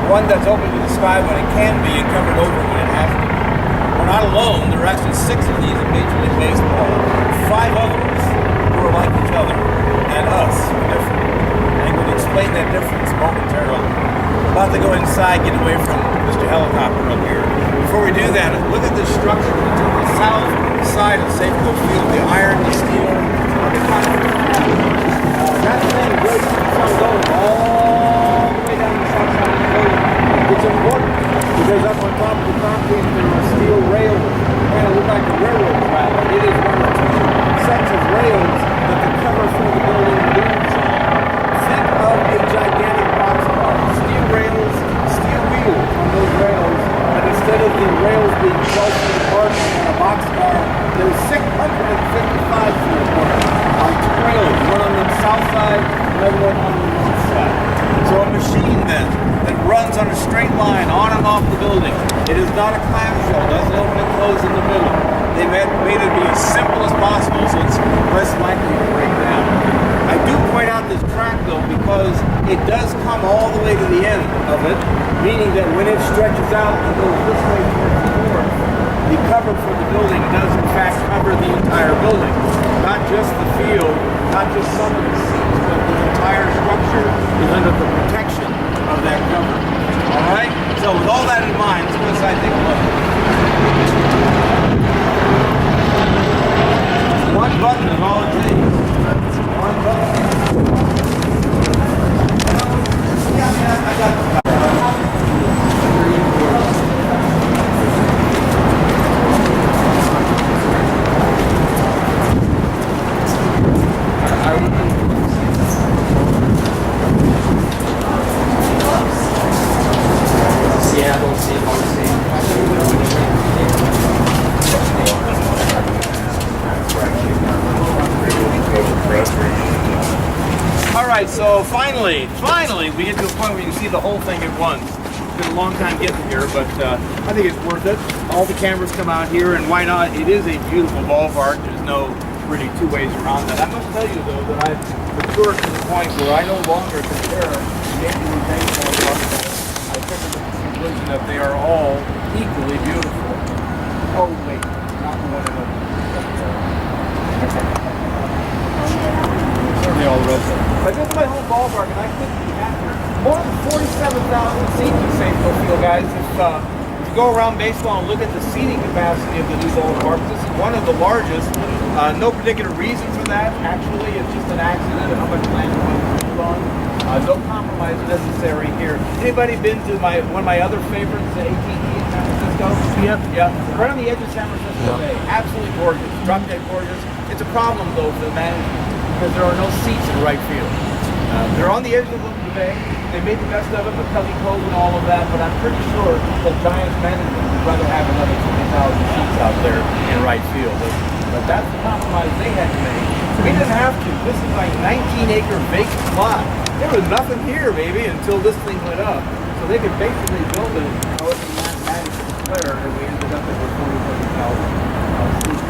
One that's open to the sky when it can be and covered over when it has to be. we're not alone. There are actually 6 of these in Major League Baseball. 5 others who are like each other and us are different. I'm going to explain that difference momentarily. We're about to go inside, get away from Mr. Helicopter up here. Before we do that, look at this structure on the south side of SafeCo Field, the iron, the steel, the concrete. That thing goes going all the way down the south side of the building. It's important because up on top of the concrete there are steel rails. They kind of look like a railroad track. It is one of 2 sets of rails that the cover for the building moves on. Think of a gigantic boxcar. Steel rails, steel wheels on those rails, and instead of the rails being 12 feet apart on a boxcar, there's 655 feet apart on 2 rails, one on the south side, another one on the north side. So a machine then that runs on a straight line on and off the building. It is not a clamshell, doesn't open and close in the middle. They made it be as simple as possible so it's less likely to break down. I do point out this track though because it does come all the way to the end of it, meaning that when it stretches out and goes this way towards the north, the cover for the building does in fact cover the entire building. Not just the field, not just some of the seats, but the entire structure is under the protection of that cover. Alright? So with all that in mind, let's go inside and take a look. One button is all it takes. One button. Yeah, I got it. Alright, so finally, we get to a point where you can see the whole thing at once. It's been a long time getting here, but I think it's worth it. All the cameras come out here, and why not? It is a beautiful ballpark. There's no really 2 ways around that. I must tell you, though, that I've matured to the point where I no longer compare Major League Baseball and basketball. I come to the conclusion that they are all equally beautiful. Oh, wait, not the one of them. Certainly all the rest of them. But this is my home ballpark, and I couldn't be happier. More than 47,000 seats in SafeCo Field, guys. If you go around baseball and look at the seating capacity of the new ballpark, this is one of the largest. No particular reason for that. Actually, it's just an accident of how much land was on. No compromise necessary here. Anybody been to one of my other favorites, the AT&T in San Francisco? Yep. Yeah. Right on the edge of San Francisco Bay. Absolutely gorgeous. Drop dead gorgeous. It's a problem, though, for the management because there are no seats in right field. They're on the edge of the bay. They made the best of it, McCully Cove and all of that, but I'm pretty sure the Giants management would rather have another 20,000 seats out there in right field. But that's the compromise they had to make. We didn't have to. This is like 19-acre vacant lot. There was nothing here, baby, until this thing went up. So they could basically build it however mathematically clear, and we ended up with 47,000 seats.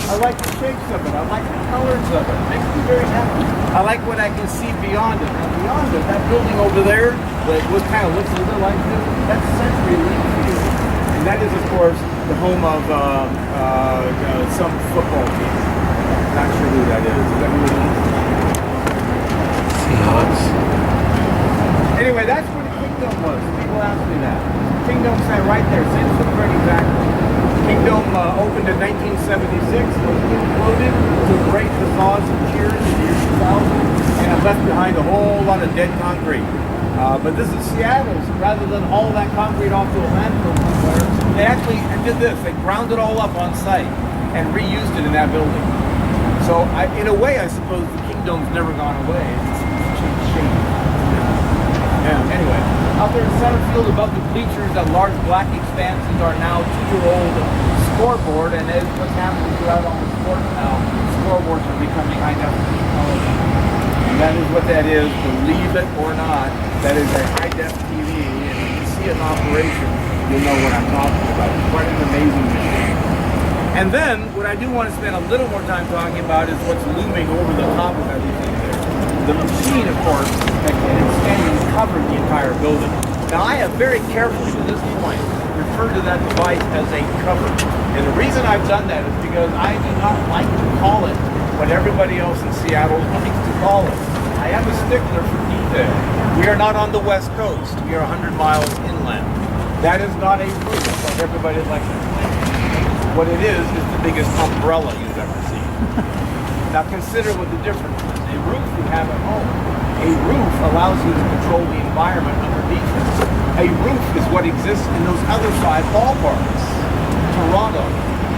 I like the shapes of it. I like the colors of it. It makes me very happy. I like what I can see beyond it. And beyond it, that building over there, what kind of looks a little like this, that's Century League Field. And that is, of course, the home of some football team. Not sure who that is. Is that who it is? Seahawks. Anyway, that's where the Kingdom was. People ask me that. Kingdom sat right there. Same footprint exactly. Kingdom opened in 1976, was imploded to great huzzas and cheers in the year 2000, and it left behind a whole lot of dead concrete. But this is Seattle, so rather than haul that concrete off to a landfill somewhere, they actually did this. They ground it all up on site and reused it in that building. So in a way, I suppose the Kingdom's never gone away. It's just changed shape. Yeah, anyway. Out there in center field above the bleachers, that large black expanses are now 2-year-old scoreboard, and as what's happening throughout all the sports now, scoreboards are becoming high-definition television. And that is what that is, believe it or not. That is a high-def TV, and if you see it in operation, you'll know what I'm talking about. It's quite an amazing machine. And then, what I do want to spend a little more time talking about is what's looming over the top of everything there. The machine, of course, that can extend and cover the entire building. Now I have very carefully to this point referred to that device as a cover. And the reason I've done that is because I do not like to call it what everybody else in Seattle likes to call it. I am a stickler for detail. We are not on the West Coast. We are 100 miles inland. That is not a roof like everybody likes to claim. What it is the biggest umbrella you've ever seen. Now consider what the difference is. A roof you have at home. A roof allows you to control the environment underneath it. A roof is what exists in those other 5 ballparks. Toronto,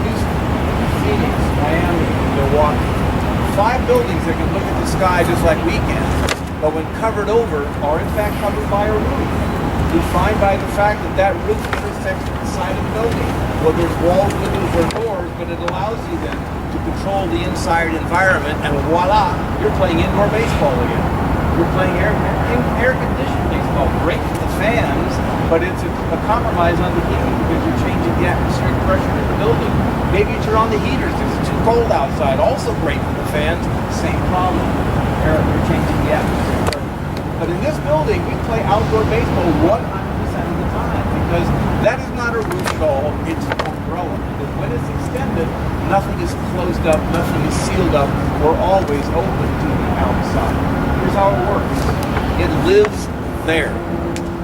Houston, Phoenix, Miami, Milwaukee. 5 buildings that can look at the sky just like we can, but when covered over, are in fact covered by a roof. Defined by the fact that that roof intersects with the side of the building. Well, there's walls, windows, or doors, but it allows you then to control the inside environment, and voila, you're playing indoor baseball again. You're playing air-conditioned baseball. Great for the fans, but it's a compromise on the heating because you're changing the atmospheric pressure in the building. Maybe you turn on the heaters because it's too cold outside. Also great for the fans. Same problem. You're changing the atmospheric pressure. But in this building, we play outdoor baseball 100% of the time because that is not a roof at all. It's an umbrella. Because when it's extended, nothing is closed up, nothing is sealed up. We're always open to the outside. Here's how it works. It lives there.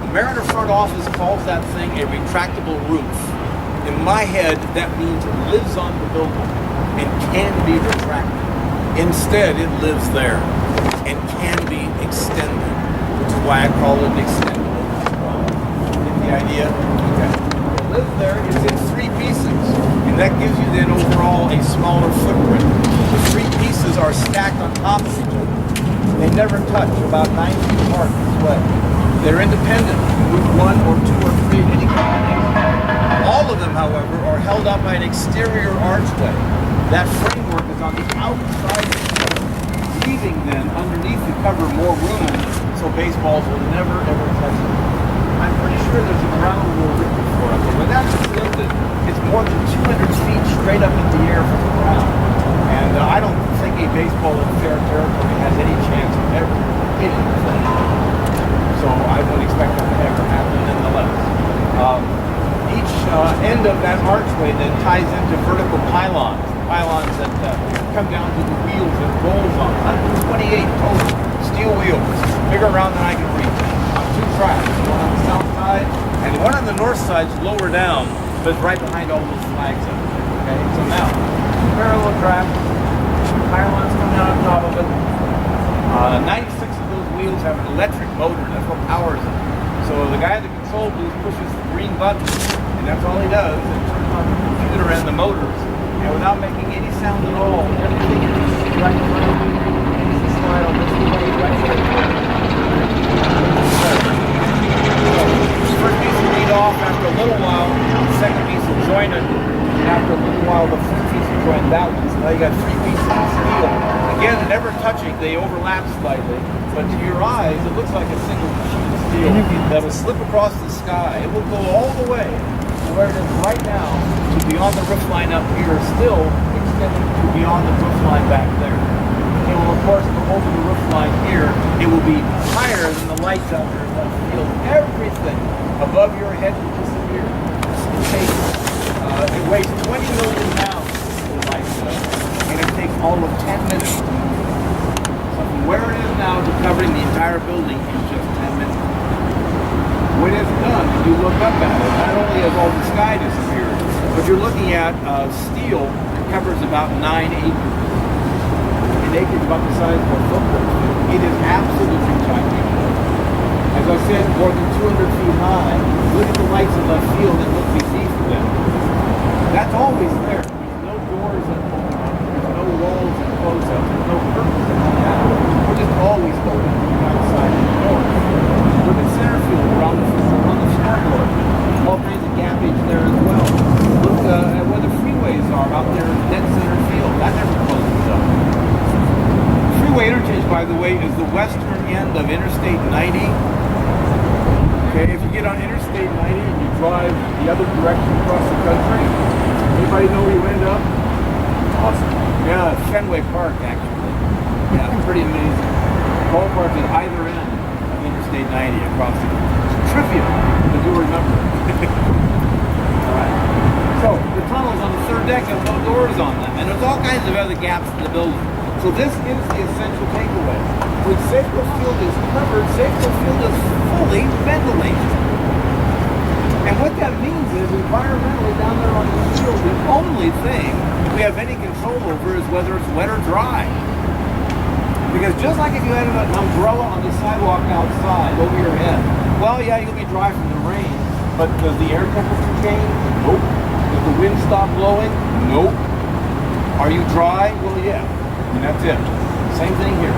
The Mariner front office calls that thing a retractable roof. In my head, that means it lives on the building and can be retracted. Instead, it lives there and can be extended, which is why I call it an extendable umbrella. Get the idea? Okay. It lives there. It's in 3 pieces, and that gives you then overall a smaller footprint. The 3 pieces are stacked on top of each other. They never touch, about 9 feet apart this way. They're independent with 1 or 2 or 3 any combination. All of them, however, are held up by an exterior archway. That framework is on the outside of the building, leaving then underneath the cover more room so baseballs will never ever touch it. I'm pretty sure there's a ground rule written for it, but when that's extended, it's more than 200 feet straight up in the air from the ground. And I don't think a baseball in fair territory has any chance of ever hitting the thing. So I wouldn't expect that to ever happen nonetheless. Each end of that archway then ties into vertical pylons. Pylons that come down to the wheels it rolls on. 128 total steel wheels, bigger around than I can reach, on 2 tracks. One on the south side and one on the north side, lower down, but it's right behind all those flags up there. Okay, so now parallel track, pylons come down on top of it. 96 of those wheels have an electric motor. That's what powers them. So the guy at the control booth pushes the green button, and that's all he does. It turns on the computer and the motors, and without making any sound at all, everything is just right in front of you. It's the slide on this way, right there. The first piece will lead off. After a little while, the second piece will join it, and after a little while, the third piece will join that one. So now you got 3 pieces of steel. Again, never touching. They overlap slightly, but to your eyes, it looks like a single sheet of steel that will slip across the sky. It will go all the way to where it is right now, to beyond the roof line up here, still extending to beyond the roof line back there. It will, of course, go over the roof line here. It will be higher than the lights out there in left field. Everything above your head will disappear. It weighs 20 million pounds, the light does, and it takes all of 10 minutes to move. So from where it is now to covering the entire building in just 10 minutes. When it's done, and you look up at it, not only has all the sky disappeared, but you're looking at steel that covers about 9 acres. An acre is about the size of a football field. It is absolutely gigantic. As I said, more than 200 feet high. Look at the lights in left field and look beneath them. That's always there. There's no doors that open up. There's no walls that close up. There's no curtains that come down. We're just always open to the outside of the door. Look at center field around the scoreboard. All kinds of gappage there as well. Look at where the freeways are out there in dead center field. That never closes up. Freeway interchange, by the way, is the western end of Interstate 90. Okay, if you get on Interstate 90 and you drive the other direction across the country, anybody know where you end up? Awesome. Yeah, Fenway Park, actually. Yeah, pretty amazing. Ballpark at either end of Interstate 90 across the trivia that you'll remember. All right. So the tunnels on the third deck have no doors on them, and there's all kinds of other gaps in the building. So this is the essential takeaway. When SafeCo Field is covered, SafeCo Field is fully ventilated. And what that means is environmentally down there on the field, the only thing we have any control over is whether it's wet or dry. Because just like if you had an umbrella on the sidewalk outside over your head, well, yeah, you'll be dry from the rain, but does the air temperature change? Nope. Does the wind stop blowing? Nope. Are you dry? Well, yeah. And that's it. Same thing here.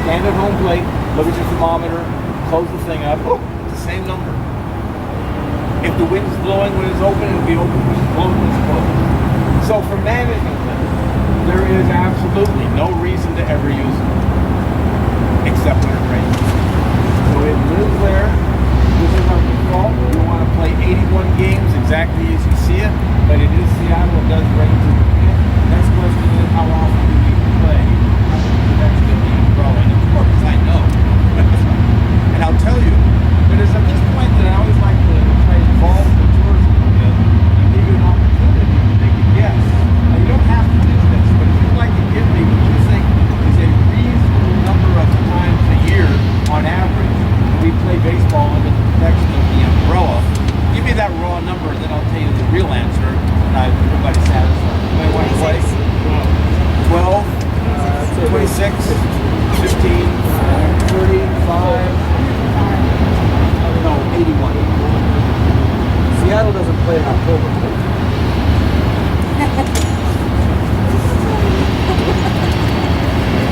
Stand at home plate, look at your thermometer, close the thing up. Oh, it's the same number. If the wind's blowing when it's open, it'll be open when it's blowing when it's closed. So for management, there is absolutely no reason to ever use it, except when it rains. So it lives there. This is our default. We want to play 81 games exactly as you see it, but it is Seattle. It does rain to the pit. Next question is, how often do we play? That's going to be growing. Of course, I know. And I'll tell you, it is at this point that I always like to try to involve the tourism in and give you an opportunity to make a guess. Now, you don't have to do this, but if you'd like to give me what you think is a reasonable number of times a year on average we play baseball under the protection of the umbrella, give me that raw number and then I'll tell you the real answer and everybody's satisfied. Anybody want to play? 12, 26, 15, 35, no, 81. Seattle doesn't play in October.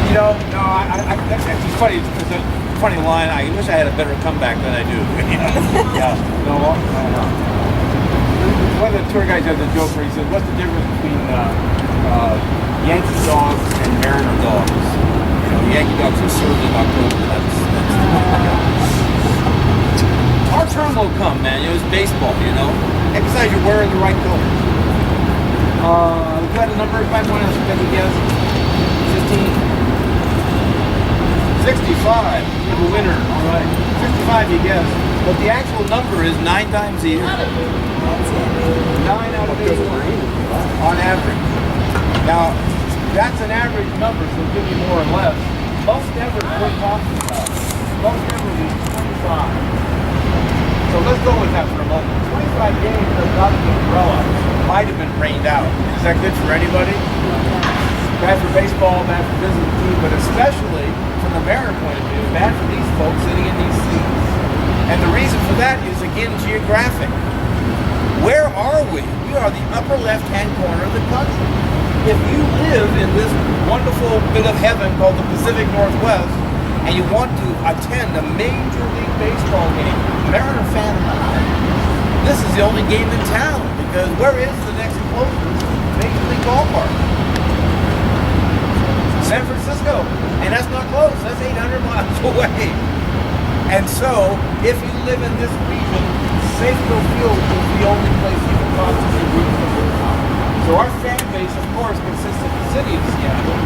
You know, no, that's actually funny. It's a funny line. I wish I had a better comeback than I do. Yeah. No. One of the tour guides has a joke where he says, "What's the difference between Yankee dogs and Mariner dogs?" You know, Yankee dogs are served in October. That's our turn will come, man. You know, it's baseball. You know, and besides, you're wearing the right colors. You got a number? Might want to take a guess. 15. 65, you have a winner, all right. 65 you guess, but the actual number is 9 times a year. 9 out of 81 on average. Now, that's an average number, so it'll give you more or less. Most ever we're talking about. Most ever is 25. So let's go with that for a moment. 25 games without the umbrella might have been rained out. Is that good for anybody? Bad for baseball, bad for visiting team, but especially from the Mariner point of view, bad for these folks sitting in these seats. And the reason for that is, again, geographic. Where are we? We are the upper left-hand corner of the country. If you live in this wonderful bit of heaven called the Pacific Northwest, and you want to attend a Major League Baseball game, Mariner fan or not, this is the only game in town, because where is the next closest Major League ballpark? San Francisco, and that's not close, that's 800 miles away. And so, if you live in this region, SafeCo Field is the only place you can possibly root for. So our fan base, of course, consists of the city of Seattle,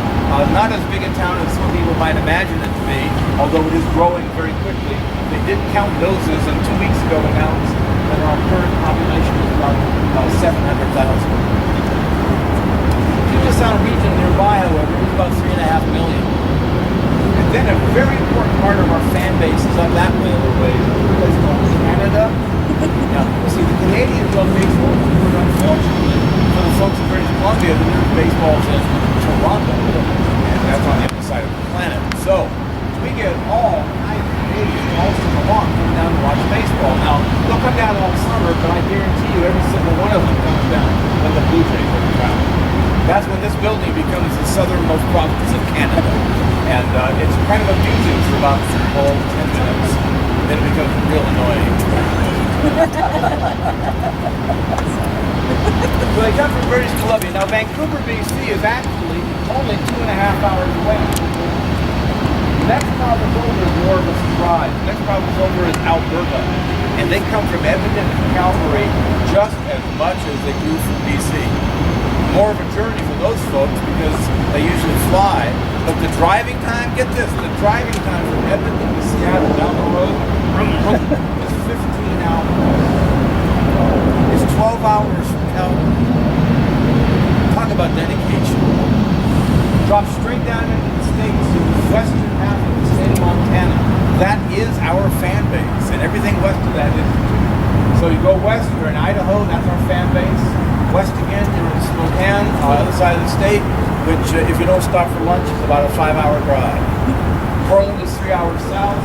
not as big a town as some people might imagine it to be, although it is growing very quickly. They did count doses, and 2 weeks ago announced that our current population is about 700,000. Just on a region nearby, however, it's about 3.5 million. And then a very important part of our fan base is up that way a little ways. It's called Canada. Now, see, the Canadians love baseball, but unfortunately, for the folks in British Columbia, there's baseballs in Toronto, and that's on the other side of the planet. So, we get all kinds of Canadians all summer long come down to watch baseball. Now, they'll come down all summer, but I guarantee you every single one of them comes down when the Blue Jays are around. That's when this building becomes the southernmost province of Canada. And it's kind of amusing for about 10 minutes. Then it becomes real annoying. So they come from British Columbia. Now Vancouver, BC is actually only 2.5 hours away. The next province over is more of a surprise. The next province over is Alberta. And they come from Edmonton and Calgary just as much as they do from BC. More of a journey for those folks because they usually fly. But the driving time, get this, the driving time from Edmonton to Seattle down the road is everything west of that is. So you go west, you're in Idaho, that's our fan base. West again, you're in Spokane, on the other side of the state, which if you don't stop for lunch is about a 5-hour drive. Portland is 3 hours south,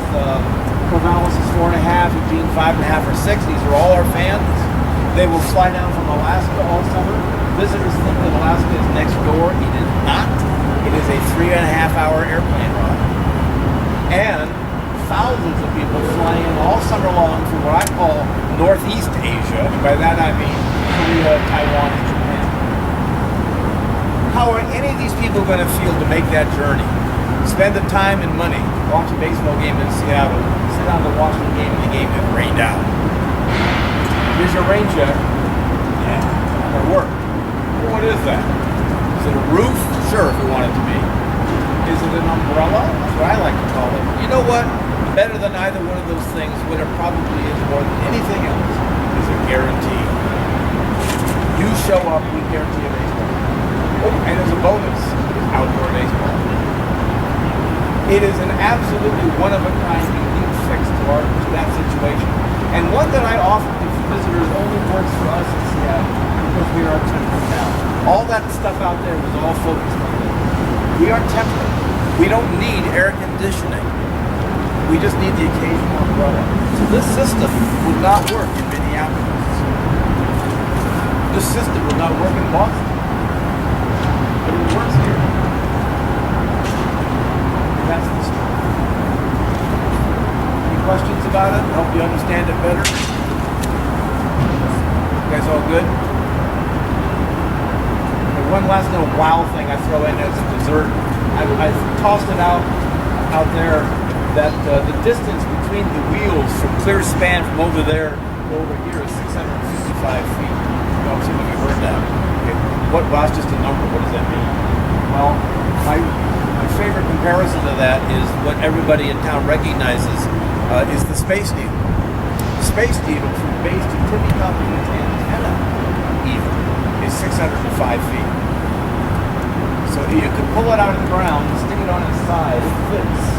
Corvallis is 4.5, Eugene 5.5 or 6. These are all our fans. They will fly down from Alaska all summer. Visitors think that Alaska is next door. It is not. It is a 3.5-hour airplane ride. And thousands of people fly in all summer long from what I call Northeast Asia, and by that I mean Korea, Taiwan, and Japan. How are any of these people going to feel to make that journey? Spend the time and money, watch a baseball game in Seattle, sit down to watch the game, and the game has rained out. Here's your rain check. Yeah, not going to work. Well, what is that? Is it a roof? Sure, if you want it to be. Is it an umbrella? That's what I like to call it. You know what? Better than either one of those things, what it probably is more than anything else, is a guarantee. You show up, we guarantee a baseball. Oh, and as a bonus, outdoor baseball. It is an absolutely one-of-a-kind, unique fix to that situation. And one that I offer to visitors only works for us in Seattle, because we are a temperate town. All that stuff out there was all focused on this. We are temperate. We don't need air conditioning. We just need the occasional umbrella. So this system would not work in Minneapolis. This system would not work in Boston. But it works here. That's the story. Any questions about it? Help you understand it better? You guys all good? And one last little wow thing I throw in as a dessert. I tossed it out there that the distance between the wheels from clear span from over there to over here is 655 feet. You know, some of you heard that. Okay. Well, that's just a number. What does that mean? Well, my favorite comparison to that is what everybody in town recognizes is the Space Needle. The Space Needle from base to tippy top of its antenna even is 605 feet. So you could pull it out of the ground and stick it on its side. It fits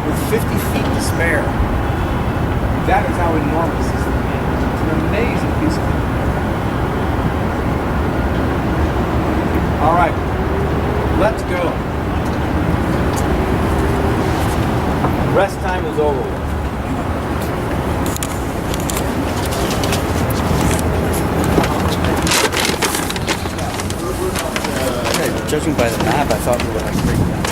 with 50 feet to spare. That is how enormous this thing is. It's an amazing piece of equipment. All right, let's go. Rest time is over. Judging by the map, I thought we would have to break down.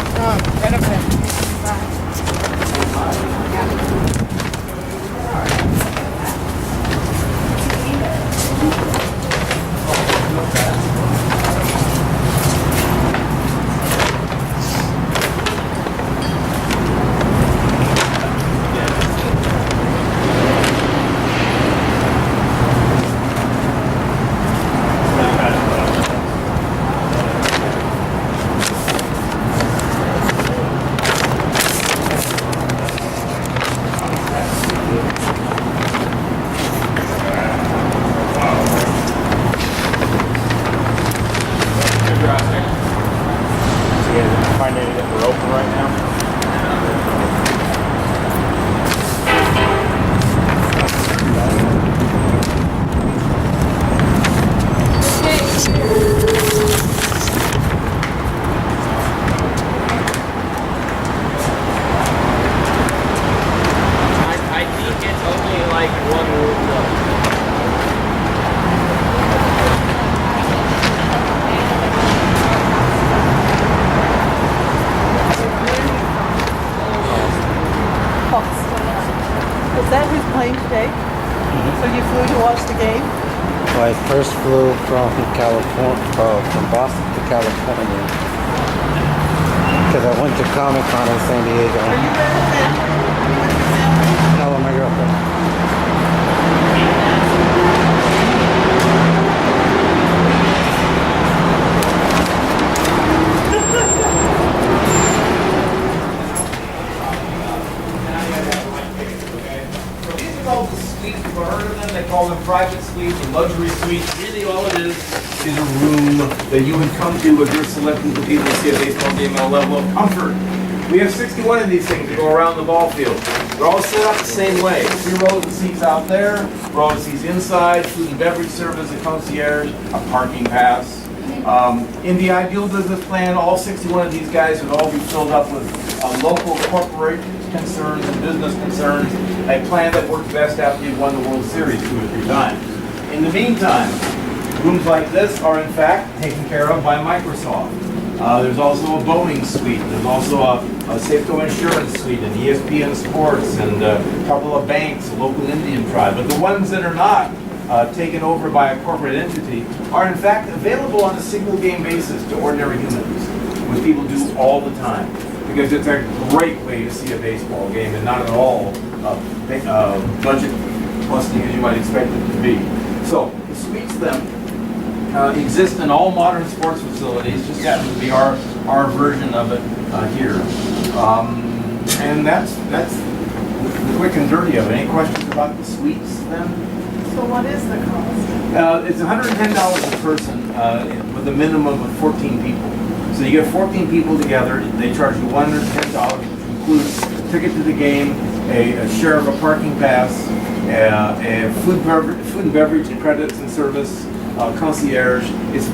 I first flew from California, from Boston to California, because I went to Comic-Con in San Diego. Are you there? No, with my girlfriend. They call them private suites or luxury suites. Really all it is a room that you would come to if you're selecting for people to see a baseball game at a level of comfort. We have 61 of these things that go around the ball field. They're all set up the same way. 3 rows of seats out there, row of seats inside, food and beverage service, a concierge, a parking pass. In the ideal business plan, all 61 of these guys would all be filled up with local corporate concerns and business concerns, a plan that worked best after you've won the World Series 2 or 3 times. In the meantime, rooms like this are in fact taken care of by Microsoft. There's also a Boeing suite. There's also a SafeCo insurance suite and ESPN Sports and a couple of banks, a local Indian tribe. But the ones that are not taken over by a corporate entity are in fact available on a single game basis to ordinary humans, which people do all the time. Because it's a great way to see a baseball game and not at all budget busting as you might expect it to be. So the suites then exist in all modern sports facilities, just happens to be our version of it here. And that's the quick and dirty of it. Any questions about the suites then? So what is the cost? It's $110 a person with a minimum of 14 people. So you get 14 people together, they charge you $110, which includes a ticket to the game, a share of a parking pass, a food and beverage and credits and service, concierge. It's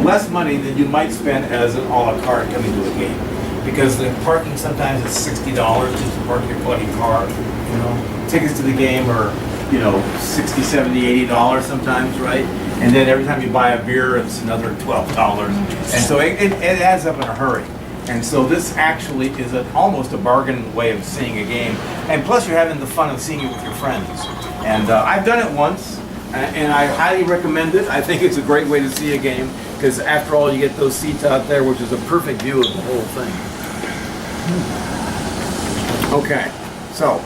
less money than you might spend as an a la carte coming to a game. Because the parking sometimes is $60 just to park your bloody car. You know, tickets to the game are, you know, $60, $70, $80 sometimes, right? And then every time you buy a beer, it's another $12. And so it adds up in a hurry. And so this actually is almost a bargain way of seeing a game. And plus you're having the fun of seeing it with your friends. And I've done it once, and I highly recommend it. I think it's a great way to see a game, because after all, you get those seats out there, which is a perfect view of the whole thing. Okay, so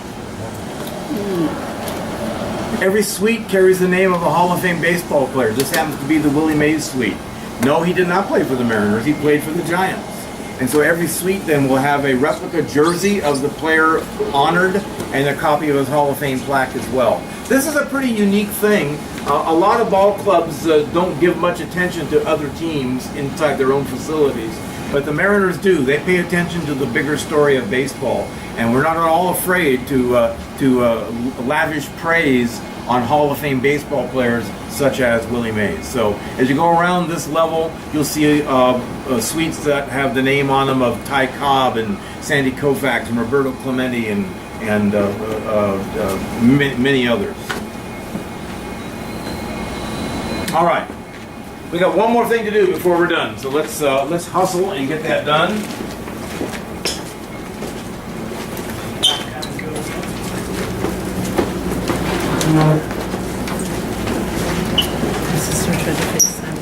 every suite carries the name of a Hall of Fame baseball player. This happens to be the Willie Mays suite. No, he did not play for the Mariners. He played for the Giants. And so every suite then will have a replica jersey of the player honored and a copy of his Hall of Fame plaque as well. This is a pretty unique thing. A lot of ball clubs don't give much attention to other teams inside their own facilities, but the Mariners do. They pay attention to the bigger story of baseball, and we're not at all afraid to lavish praise on Hall of Fame baseball players such as Willie Mays. So as you go around this level, you'll see suites that have the name on them of Ty Cobb and Sandy Koufax and Roberto Clemente and many others. All right, we got one more thing to do before we're done. So let's hustle and get that done. This is sort of the FaceTime.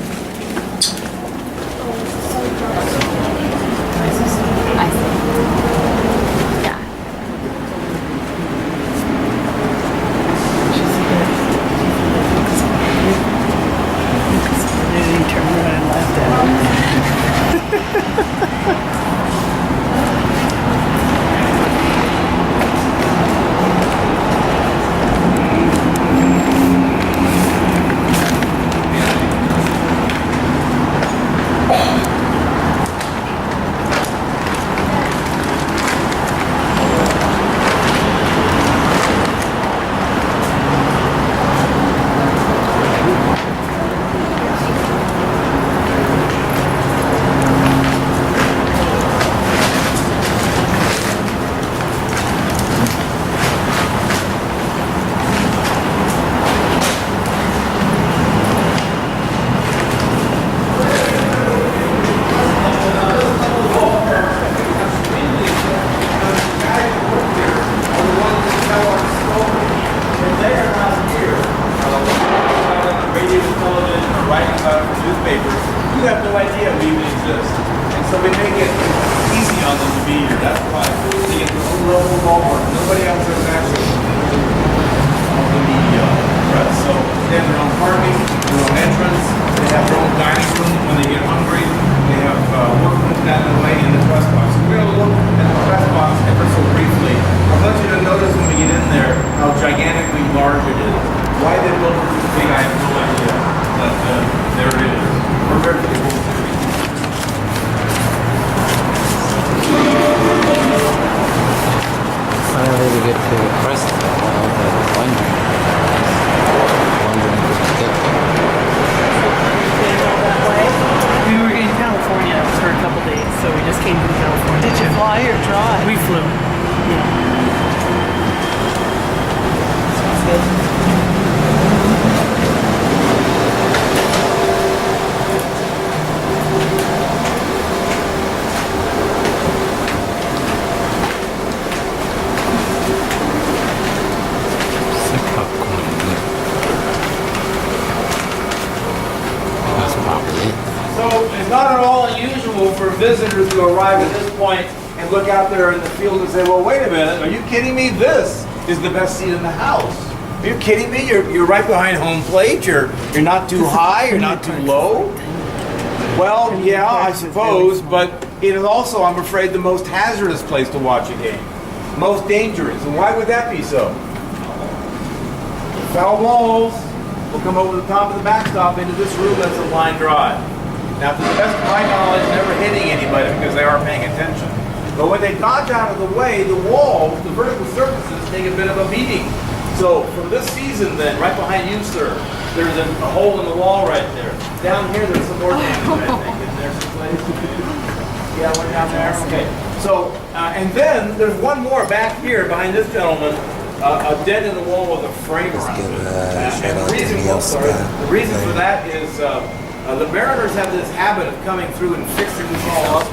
I see. Yeah. Then he turned around and laughed at him. for visitors to arrive at this point and look out there in the field and say, well, wait a minute, are you kidding me? This is the best seat in the house. Are you kidding me? You're right behind home plate. You're not too high. You're not too low. Well, yeah, I suppose, but it is also, I'm afraid, the most hazardous place to watch a game. Most dangerous. And why would that be so? Foul balls will come over the top of the backstop into this room that's a line drive. Now, to the best of my knowledge, never hitting anybody because they are paying attention. But when they dodge out of the way, the walls, the vertical surfaces, take a bit of a beating. So, from this season then, right behind you, sir, there's a hole in the wall right there. Down here, there's some more damage, I think. Isn't there someplace? Yeah, one down there? Okay. So, and then there's one more back here behind this gentleman, a dent in the wall with a frame around it. And the reason for that is the Mariners have this habit of coming through and fixing this all up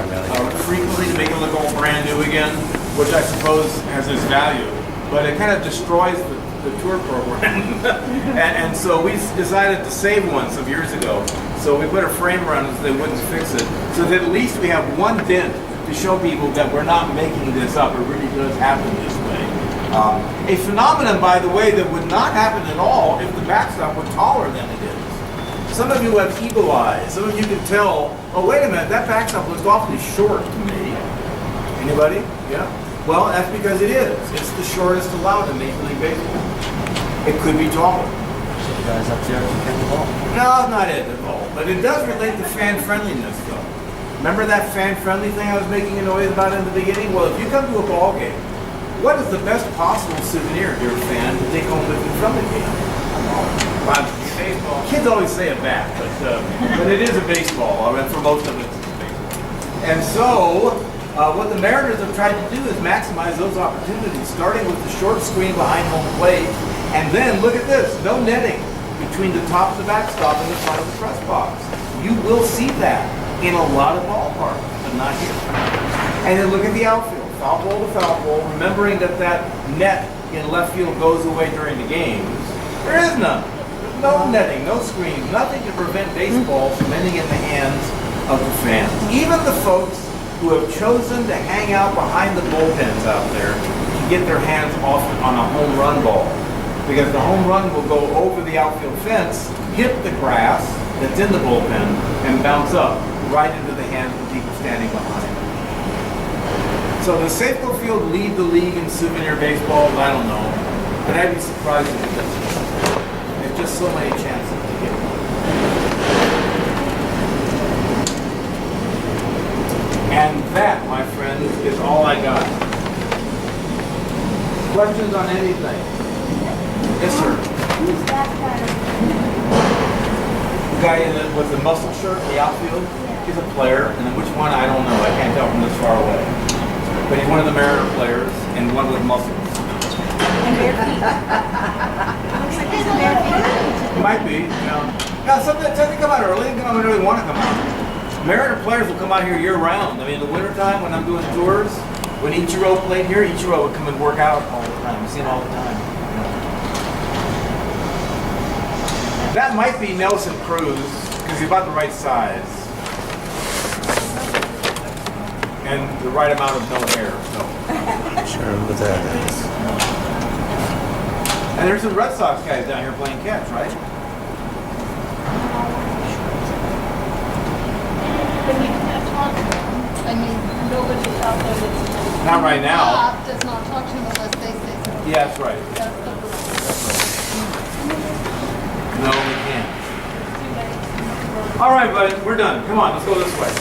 frequently to make it look all brand new again, which I suppose has its value. But it kind of destroys the tour program. and so we decided to save one some years ago. So we put a frame around it so they wouldn't fix it. So that at least we have one dent to show people that we're not making this up. It really does happen this way. A phenomenon, by the way, that would not happen at all if the backstop were taller than it is. Some of you have eagle eyes. Some of you can tell, oh, wait a minute, that backstop looks awfully short to me. Anybody? Yeah? Well, that's because it is. It's the shortest allowed in Major League Baseball. It could be taller. So the guys up there can catch the ball. No, not it at all. But it does relate to fan friendliness, though. Remember that fan friendly thing I was making a noise about in the beginning? Well, if you come to a ball game, what is the best possible souvenir, dear fan, to take home with you from the game? Baseball. Kids always say a bat, but it is a baseball. I mean, for most of it, it's a baseball. And so, what the Mariners have tried to do is maximize those opportunities, starting with the short screen behind home plate, and then look at this, no netting between the top of the backstop and the front of the press box. You will see that in a lot of ballparks, but not here. And then look at the outfield, foul pole to foul pole, remembering that that net in left field goes away during the games. There is none. There's no netting, no screens, nothing to prevent baseball from ending in the hands of the fans. Even the folks who have chosen to hang out behind the bullpens out there to get their hands off on a home run ball. Because the home run will go over the outfield fence, hit the grass that's in the bullpen, and bounce up right into the hands of the people standing behind. So does SafeCo Field lead the league in souvenir baseball? I don't know. But I'd be surprised if it doesn't. There's just so many chances to get one. And that, my friends, is all I got. Questions on anything? Yes, sir. Who's that guy? The guy with the muscle shirt in the outfield? He's a player, and then which one, I don't know. I can't tell from this far away. But he's one of the Mariner players, and one with muscles. And bare feet. Looks like he's in bare feet. Might be, you know. Yeah, sometimes they come out early, they come out when they really want to come out. Mariner players will come out here year round. I mean, in the wintertime when I'm doing tours, when Ichiro played here, Ichiro would come and work out all the time. You see him all the time. You know. That might be Nelson Cruz, because he's about the right size. And the right amount of no hair, so. Sure who that is. And there's some Red Sox guys down here playing catch, right? But you can't talk to them. I mean, nobody's out there that's... Not right now. Does not talk to them unless they say so. Yeah, that's right. That's the rule. No, we can't. All right, bud, we're done. Come on, let's go this way.